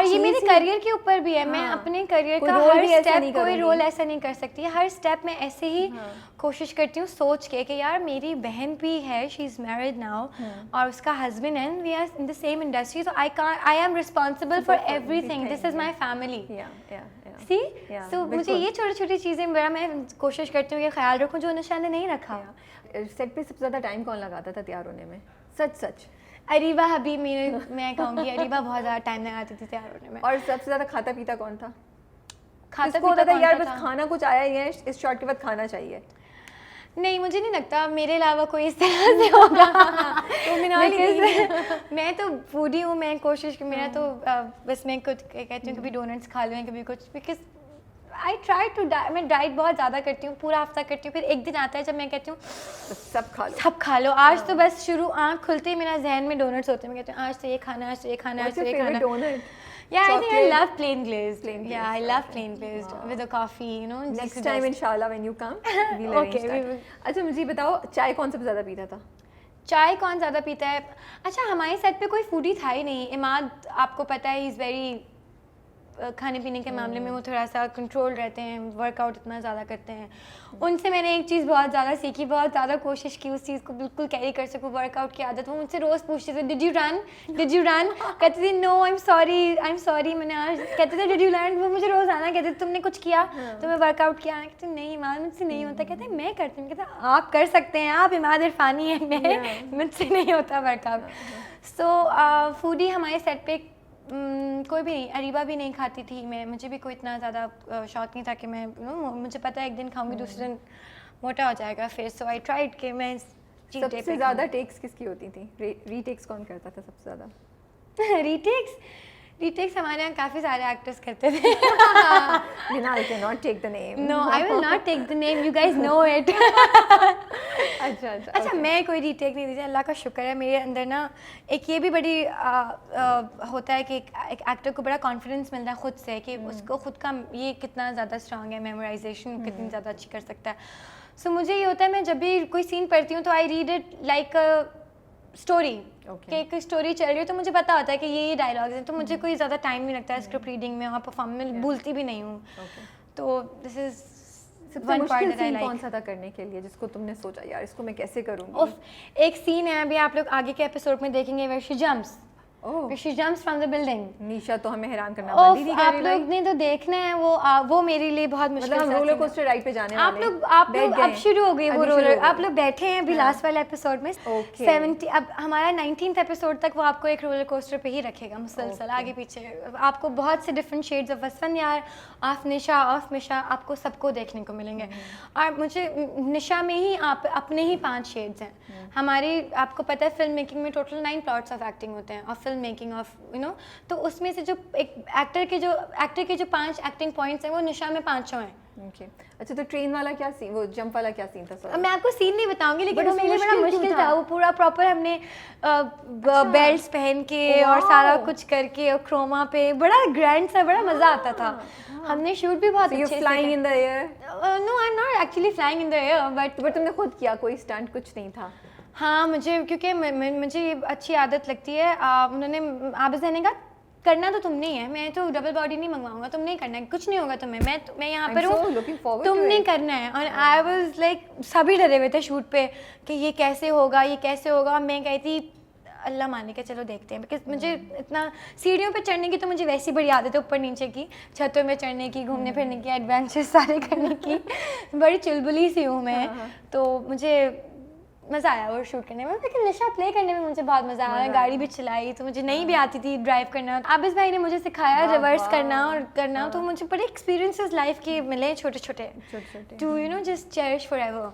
ये मेरे करियर के ऊपर भी है, मैं अपने करियर का हर स्टेप कोई रोल ऐसा नहीं कर सकती, हर स्टेप में ऐसे ही कोशिश करती हूँ सोच के कि यार मेरी बहन भी है, शी इज़ मैरिड नाउ, और उसका हस्बैंड है, we are in the same industry, so I am responsible for everything, this is my family. See so मुझे ये छोटी छोटी चीज़ें बड़ा मैं कोशिश करती हूँ कि ख्याल रखूँ, जो निशा ने नहीं रखा। सेट पे सबसे ज़्यादा टाइम कौन लगाता था तैयार होने में? सच अरीबा हबी, मैं कहूँगी अरीबा बहुत ज़्यादा टाइम लगाती थी तैयार होने में। और सबसे ज़्यादा खाता पीता कौन था? खाता पीता था यार, बस खाना कुछ आया ही है, इस शॉट के बाद खाना चाहिए। नहीं, मुझे नहीं लगता मेरे अलावा कोई इस तरह से होगा। तो मैं तो फूडी हूँ, मैं कोशिश मेरा तो बस मैं कुछ कहती हूँ कभी डोनट्स खा लूँ, कभी कुछ, बिकॉज आई ट्राई टू मैं डाइट बहुत ज़्यादा करती हूँ, पूरा हफ्ता करती हूँ, फिर एक दिन आता है जब मैं कहती हूँ सब खा लो। आज तो बस शुरू आँख खुलते ही मेरा जहन में डोनट्स होते हैं, मैं कहती हूँ आज तो ये खाना, आज तो ये खाना, आज तो ये खाना। Yeah, I think I love plain glazed. Yeah, I love plain glazed with a coffee, you know. Next time inshallah when you come, we'll arrange that. अच्छा मुझे बताओ, चाय कौन सबसे ज़्यादा पीता था? चाय कौन ज़्यादा पीता है? अच्छा हमारे सेट पे कोई फूडी था ही नहीं। इमाद आपको पता है, इज़ वेरी खाने पीने के मामले में वो थोड़ा सा कंट्रोल रहते हैं, वर्कआउट इतना ज़्यादा करते हैं। उनसे मैंने एक चीज़ बहुत ज़्यादा सीखी, बहुत ज़्यादा कोशिश की उस चीज़ को बिल्कुल कैरी कर सकूँ, वर्कआउट की आदत। वो मुझसे रोज़ पूछते थे डिड यू रन, कहती थी नो आई एम सॉरी मैंने आज, कहते थे डिड यू लर्न, वो मुझे रोज़ आना कहते थे तुमने कुछ किया, तुम्हें वर्कआउट किया, कहते नहीं मान मुझसे नहीं होता, कहते मैं करती हूँ, कहते आप कर सकते हैं, आप इमाद इरफानी है, मैं मुझसे नहीं होता वर्कआउट। सो फूडी हमारे सेट पे कोई भी नहीं, अरीबा भी नहीं खाती थी, मुझे भी कोई इतना ज़्यादा शौक नहीं था कि मैं मुझे पता है एक दिन खाऊंगी दूसरे दिन मोटा हो जाएगा फिर। सो आई ट्राइड कि मैं सबसे ज़्यादा टेक्स किसकी होती थी? रीटेक्स कौन करता था सबसे ज़्यादा? रीटेक्स हमारे यहाँ काफ़ी सारे एक्टर्स करते थे। Vinal cannot take the name. No, I will not take the name. You guys know it. अच्छा, मैं कोई रीटेक नहीं दी थी, अल्लाह का शुक्र है मेरे अंदर ना एक ये भी बड़ी होता है कि एक एक्टर को बड़ा कॉन्फिडेंस मिलता है खुद से कि उसको खुद का ये कितना ज़्यादा स्ट्रांग है, मेमोराइजेशन कितनी ज़्यादा अच्छी कर सकता है। सो मुझे ये होता है मैं जब भी कोई सीन पढ़ती हूँ तो I read it like story, कि एक स्टोरी चल रही है तो मुझे पता होता है कि ये डायलॉग्स हैं, तो मुझे कोई ज़्यादा टाइम नहीं लगता है स्क्रिप्ट रीडिंग में और परफॉर्म में, भूलती भी नहीं हूँ। तो दिस इज सबसे मुश्किल सीन कौन सा था करने के लिए जिसको तुमने सोचा यार इसको मैं कैसे करूँगी? एक सीन है, अभी आप लोग आगे के एपिसोड में देखेंगे, where she jumps from the building. Nisha तो हमें हैरान करना बंद ही नहीं कर रही। आप लोग ने तो देखना है वो मेरे लिए बहुत मुश्किल है। रोलर कोस्टर राइड पे जाने वाले आप लोग अब शुरू हो गई वो रोलर, आप लोग बैठे हैं अभी लास्ट वाले एपिसोड में 70, अब हमारा 19th एपिसोड तक वो आपको एक रोलर कोस्टर पे ही रखेगा मुसलसल आगे पीछे। आपको बहुत से डिफरेंट शेड्स ऑफ वसफन यार, ऑफ निशा, ऑफ मिशा, आपको सबको देखने को मिलेंगे। और मुझे निशा में ही आप अपने ही 5 शेड्स हैं हमारी। आपको पता है फिल्म मेकिंग में टोटल 9 प्लॉट्स ऑफ एक्टिंग होते हैं और फिल्म मेकिंग ऑफ तो उसमें से जो एक एक्टर के जो 5 एक्टिंग पॉइंट्स हैं वो निशा में 5 हैं। ओके अच्छा, तो ट्रेन वाला क्या सीन, वो जंप वाला क्या सीन था? मैं आपको सीन नहीं बताऊंगी लेकिन वो मेरे लिए बड़ा मुश्किल था। वो पूरा प्रॉपर हमने बेल्ट्स पहन के और सारा कुछ करके और क्रोमा पे बड़ा ग्रैंड सा, बड़ा मजा आता था। हमने शूट भी बहुत अच्छे से flying in the air? No I am not actually flying in the air, but तुमने खुद किया, कोई स्टंट कुछ नहीं था? हाँ मुझे, क्योंकि मुझे ये अच्छी आदत लगती है। उन्होंने आबिज़ ने कहा करना तो तुमने ही है, मैं तो डबल बॉडी नहीं मंगवाऊंगा, तुमने ही करना है, कुछ नहीं होगा तुम्हें, मैं यहाँ पर हूँ, तुमने करना है। और आई वाज लाइक सभी डरे हुए थे शूट पे कि ये कैसे होगा। मैं कहती अल्लाह माने के चलो देखते हैं, बिकॉज मुझे इतना सीढ़ियों पे चढ़ने की तो मुझे वैसी बड़ी आदत है, ऊपर नीचे की, छतों में चढ़ने की, घूमने फिरने की, एडवेंचर्स सारे करने की बड़ी चुलबुली सी हूँ मैं। तो मुझे मज़ा आया वो शूट करने में, लेकिन निशा प्ले करने में मुझे बहुत मज़ा आया। गाड़ी भी चलाई तो मुझे नहीं भी आती थी ड्राइव करना, आबिज़ भाई ने मुझे सिखाया रिवर्स करना और करना। तो मुझे बड़े एक्सपीरियंसेस लाइफ के मिले छोटे छोटे टू जस्ट चेरिश फॉरएवर।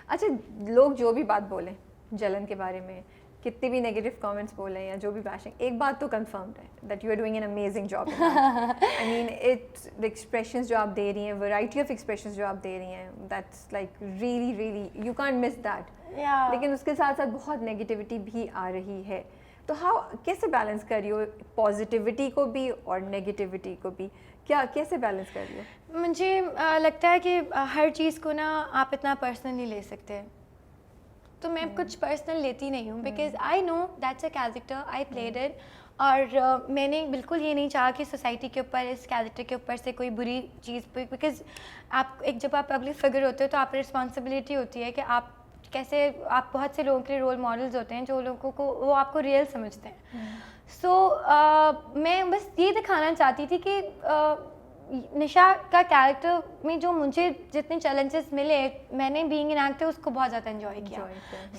अच्छा, लोग जो भी बात बोलें जलन के बारे में, कितने भी नेगेटिव कमेंट्स बोलें या जो भी बैशिंग, एक बात तो कंफर्म्ड है that you are doing an amazing job. I mean it's the expressions जो आप दे रही हैं, वैरायटी ऑफ एक्सप्रेशंस जो आप दे रही हैं, that's like really you can't miss that. लेकिन उसके साथ साथ बहुत नेगेटिविटी भी आ रही है, तो कैसे बैलेंस कर रही हो पॉजिटिविटी को भी और नेगेटिविटी को भी? कैसे बैलेंस कर रही हो? मुझे लगता है कि हर चीज़ को ना आप इतना पर्सनली ले सकते हैं, तो मैं कुछ पर्सनल लेती नहीं हूँ, because I know that's a character, I played it. और मैंने बिल्कुल ये नहीं चाहा कि सोसाइटी के ऊपर, इस कैरेक्टर के ऊपर से कोई बुरी चीज़, बिकॉज जब आप पब्लिक फिगर होते हो तो आप रिस्पॉन्सिबिलिटी होती है कि आप कैसे, आप बहुत से लोगों के लिए रोल मॉडल्स होते हैं जो लोगों को वो आपको रियल समझते हैं। सो मैं बस ये दिखाना चाहती थी कि निशा का कैरेक्टर में जो मुझे जितने चैलेंजेस मिले, मैंने बीइंग एन एक्टर उसको बहुत ज़्यादा एंजॉय किया।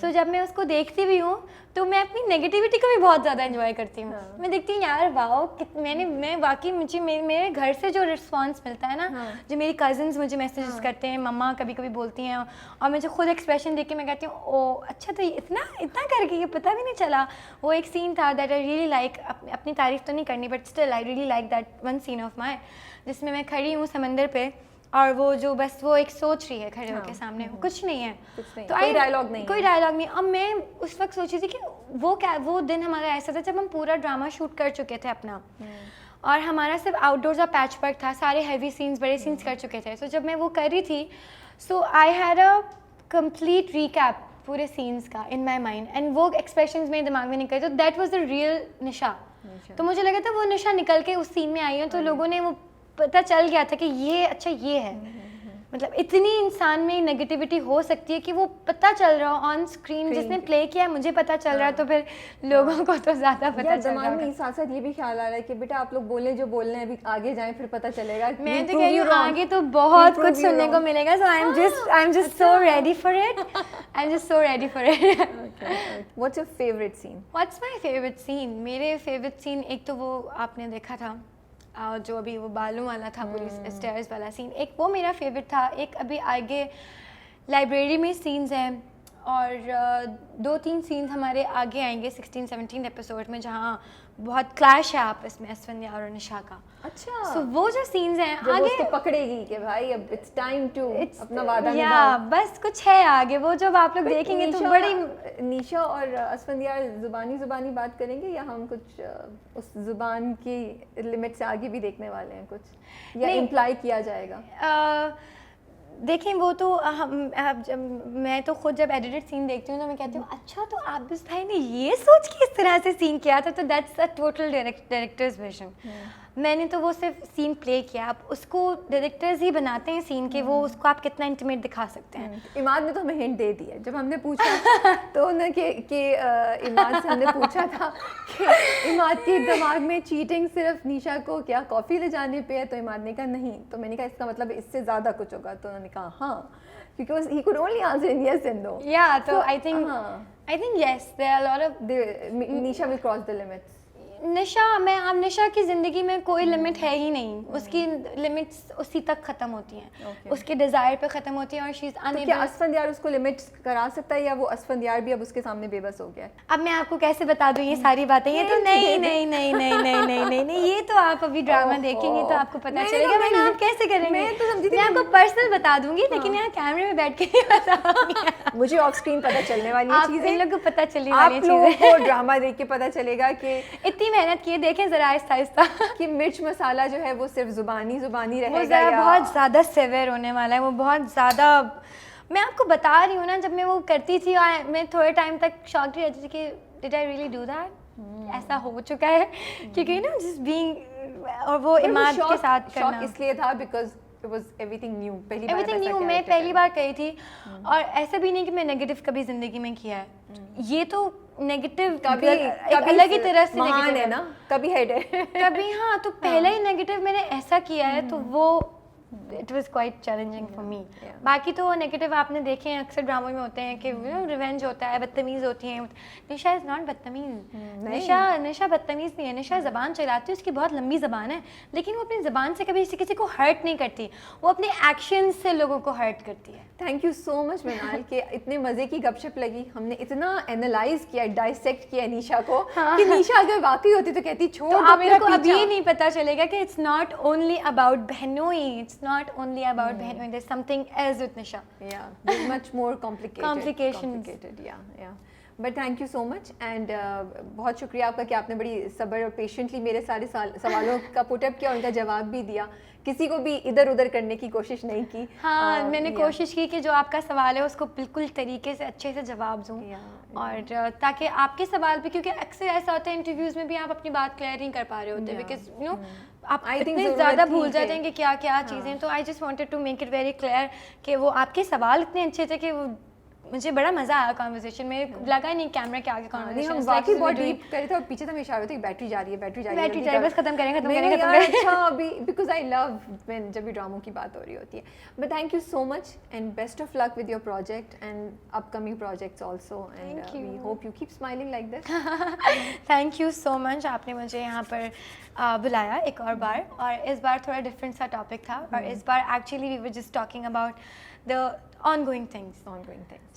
सो जब मैं उसको देखती भी हूँ तो मैं अपनी नेगेटिविटी को भी बहुत ज़्यादा एंजॉय करती हूँ। मैं देखती हूँ यार वाओ, मैं वाकई मुझे मेरे घर से जो रिस्पॉन्स मिलता है ना, जो मेरी कज़न्स मुझे मैसेजेस करते हैं, मम्मा कभी कभी बोलती हैं, और मुझे खुद एक्सप्रेशन देख के मैं कहती हूँ ओ अच्छा, तो इतना करके ये पता भी नहीं चला। वो एक सीन था दैट आई रियली लाइक, अपनी तारीफ तो नहीं करनी but still I really like that one scene of my, जिसमें मैं खड़ी हूँ समंदर पे और वो एक सोच रही है खड़े होकर सामने, कुछ नहीं है, तो कोई डायलॉग नहीं। अब मैं उस वक्त सोची थी कि वो दिन हमारा ऐसा था जब हम पूरा ड्रामा शूट कर चुके थे अपना, और हमारा सिर्फ आउटडोर्स और पैच वर्क था, सारे हैवी सीन्स, बड़े सीन्स कर चुके थे। सो जब मैं वो कर रही थी, so I had a complete recap पूरे सीन्स का इन माई माइंड, एंड वो एक्सप्रेशंस मेरे दिमाग में निकले, तो that was the real Nisha. तो मुझे लगा था वो निशा निकल के उस सीन में आई है, तो लोगों ने वो पता चल गया था कि ये अच्छा ये है। मतलब इतनी इंसान में नेगेटिविटी हो सकती है कि वो पता चल रहा हो ऑन स्क्रीन, जिसने प्ले किया मुझे पता चल रहा है, तो फिर लोगों को तो ज़्यादा पता चल रहा है। में साथ साथ ये भी ख्याल आ रहा है कि बेटा आप लोग बोले जो बोलने हैं अभी आगे जाएं फिर पता चलेगा। मैं तो कह रही हूँ आगे तो बहुत कुछ सुनने को मिलेगा, so I am just so ready for it, I am just so ready for it. What's your favourite scene? What's my favourite scene? मेरे फेवरेट सीन एक तो वो आपने देखा था जो अभी वो बालों वाला था, पूरी स्टेयर्स वाला सीन, एक वो मेरा फेवरेट था। एक अभी आगे लाइब्रेरी में सीन्स हैं, और 2-3 सीन्स हमारे आगे आएंगे 16-17 एपिसोड में, जहाँ बहुत क्लैश है आपस में असफंदियार और निशा का। अच्छा, सो वो जो सीन्स हैं जब आगे उसको पकड़ेगी कि भाई अब इट्स टाइम टू अपना वादा या निभाओ। बस कुछ है आगे, वो जब आप लोग देखेंगे तो बड़ी निशा और असफंदियार जुबानी बात करेंगे, या हम कुछ उस जुबान की लिमिट से आगे भी देखने वाले हैं कुछ, या इम्प्लाई किया जाएगा? देखें वो तो मैं तो खुद जब एडिटेड सीन देखती हूँ तो मैं कहती हूँ अच्छा तो आबिस भाई ने ये सोच के इस तरह से सीन किया था, तो that's a total directors vision. मैंने तो वो सिर्फ सीन प्ले किया, आप उसको डायरेक्टर्स ही बनाते हैं सीन के, वो उसको आप कितना इंटीमेट दिखा सकते हैं। इमाद ने तो हमें हिंट दे दी है, जब हमने पूछा तो उन्होंने इमाद से हमने पूछा था कि इमाद के दिमाग में चीटिंग सिर्फ निशा को क्या कॉफ़ी ले जाने पे है, तो इमाद ने कहा नहीं, तो मैंने कहा इसका मतलब इससे ज़्यादा कुछ होगा, तो उन्होंने कहा हाँ, because he could only answer in yes and no. Yeah, so I think yes, there are a lot of Nisha will cross the limits. निशा की ज़िंदगी में कोई लिमिट है ही नहीं, उसकी लिमिट्स उसी तक ख़त्म होती हैं, उसके डिज़ायर पे ख़त्म होती हैं, और शी इज़ अनएबल। क्या असफंदियार उसको लिमिट्स करा सकता है, या वो असफंदियार भी अब उसके सामने बेबस हो गया है? अब मैं आपको कैसे बता दूँ ये सारी बातें? ये तो नहीं, ये तो आप अभी ड्रामा देखेंगे तो आपको पता चलेगा। मैंने आप कैसे करेंगे? मैं आपको पर्सनल बता दूंगी, लेकिन यहाँ कैमरे में बैठ के नहीं बताऊंगी। मुझे ऑफ स्क्रीन पता चलने वाली चीज़ें, इन लोगों को पता चलने वाली चीज़ें, आप लोगों को ड्रामा देख के पता चलेगा कि इतनी मेहनत किए, देखें जरा आहिस्ता आहिस्ता कि मिर्च मसाला जो है वो सिर्फ जुबानी रहेगा, या बहुत ज़्यादा सेवियर होने वाला है, वो बहुत ज़्यादा। मैं आपको बता रही हूँ ना, जब मैं वो करती थी और मैं थोड़े टाइम तक शॉक रहती थी कि did I really do that, ऐसा हो चुका है, क्योंकि ना जस्ट बीइंग, और वो इमाद के साथ करना शॉक इसलिए था because it was everything new, everything new, मैं पहली बार कही थी। और ऐसा भी नहीं कि मैं नेगेटिव कभी ज़िंदगी में किया है, ये तो नेगेटिव कभी अलग ही तरह से नेगेटिव है ना, कभी हेड है कभी, हाँ, तो पहला ही नेगेटिव मैंने ऐसा किया है, तो वो it was quite challenging for me. बाकी तो नेगेटिव आपने देखे हैं अक्सर ड्रामों में होते हैं कि रिवेंज होता है, बदतमीज़ होती हैं। निशा इज़ नॉट बदतमीज़, निशा बदतमीज़ नहीं है, निशा ज़बान चलाती है, उसकी बहुत लंबी ज़बान है, लेकिन वो अपनी ज़बान से कभी किसी को हर्ट नहीं करती, वो अपने एक्शन से लोगों को हर्ट करती है। थैंक यू सो मच मिनाल के इतने मज़े की गपशप लगी, हमने इतना एनालाइज किया, डाइसेक्ट किया निशा को, कि निशा अगर वाकई होती तो कहती छोड़ दो मेरा पीछा। अब ये नहीं पता चलेगा कि इट्स नॉट ओनली अबाउट बहनोई, इट्स not only about बहनोई, there's something else with Nisha. Yeah, there's much more complicated. Yeah. But thank you so much and बहुत शुक्रिया आपका कि आपने बड़ी सब्र और पेशेंटली मेरे सारे सवालों का पुटअप किया, उनका जवाब भी दिया, किसी को भी इधर उधर करने की कोशिश नहीं की। हाँ, मैंने कोशिश की कि जो आपका सवाल है उसको बिल्कुल तरीके से अच्छे से जवाब दूँ, और ताकि आपके सवाल पे, क्योंकि अक्सर ऐसा होता है इंटरव्यूज़ में भी आप अपनी बात क्लियर नहीं कर पा रहे होते, बिकॉज यू नो आप इतने ज़्यादा भूल जाते हैं कि क्या क्या चीज़ें। तो I just wanted to make it very clear कि वो आपके सवाल इतने अच्छे थे कि वो मुझे बड़ा मज़ा आया कॉन्वर्सेशन में, लगा ही नहीं कैमरा के आगे कॉन्वर्सेशन हम वाकई बहुत डीप कर रहे थे, और पीछे तो इशारा होता है बैटरी जा रही है, बस खत्म करें। अच्छा अभी बिकॉज आई लव व्हेन जब भी ड्रामों की बात हो रही होती है। But thank you so much and best of luck with your project and upcoming projects also, and we hope you keep smiling like this. Thank you so much, आपने मुझे यहाँ पर बुलाया एक और बार, और इस बार थोड़ा डिफरेंट सा टॉपिक था, और इस बार actually we were just talking about the ongoing things.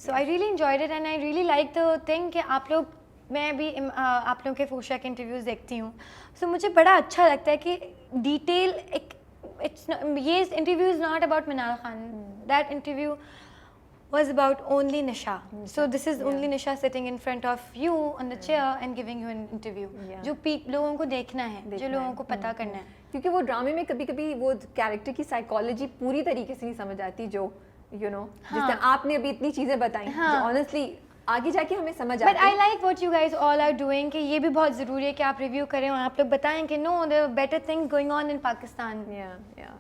So I really enjoyed it and I really like the thing कि आप लोग, मैं भी आप लोगों के फूशा के इंटरव्यूज़ देखती हूँ, so मुझे बड़ा अच्छा लगता है कि डिटेल एक ये interview is not about Minal Khan, that interview was about only Nisha. So this is only Nisha sitting in front of you on the chair and giving you an interview. जो लोगों को देखना है, जो लोगों को पता करना है, क्योंकि वो ड्रामे में कभी-कभी वो कैरेक्टर की साइकोलॉजी पूरी तरीके से नहीं समझ आती, जो यू नो जिससे आपने अभी इतनी चीज़ें बताई, जो ऑनेस्टली आगे जाके हमें समझ बट आता आई है। Like what you guys all are doing कि ये भी बहुत ज़रूरी है कि आप रिव्यू करें और आप लोग बताएं कि no there are better things going on in Pakistan.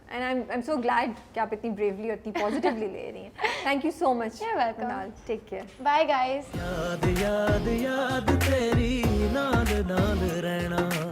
And I am so glad कि आप इतनी ब्रेवली और इतनी पॉजिटिवली ले रही हैं. Thank you so much. You're welcome. Take care. Bye guys. याद याद याद तेरी नाल नाल रहना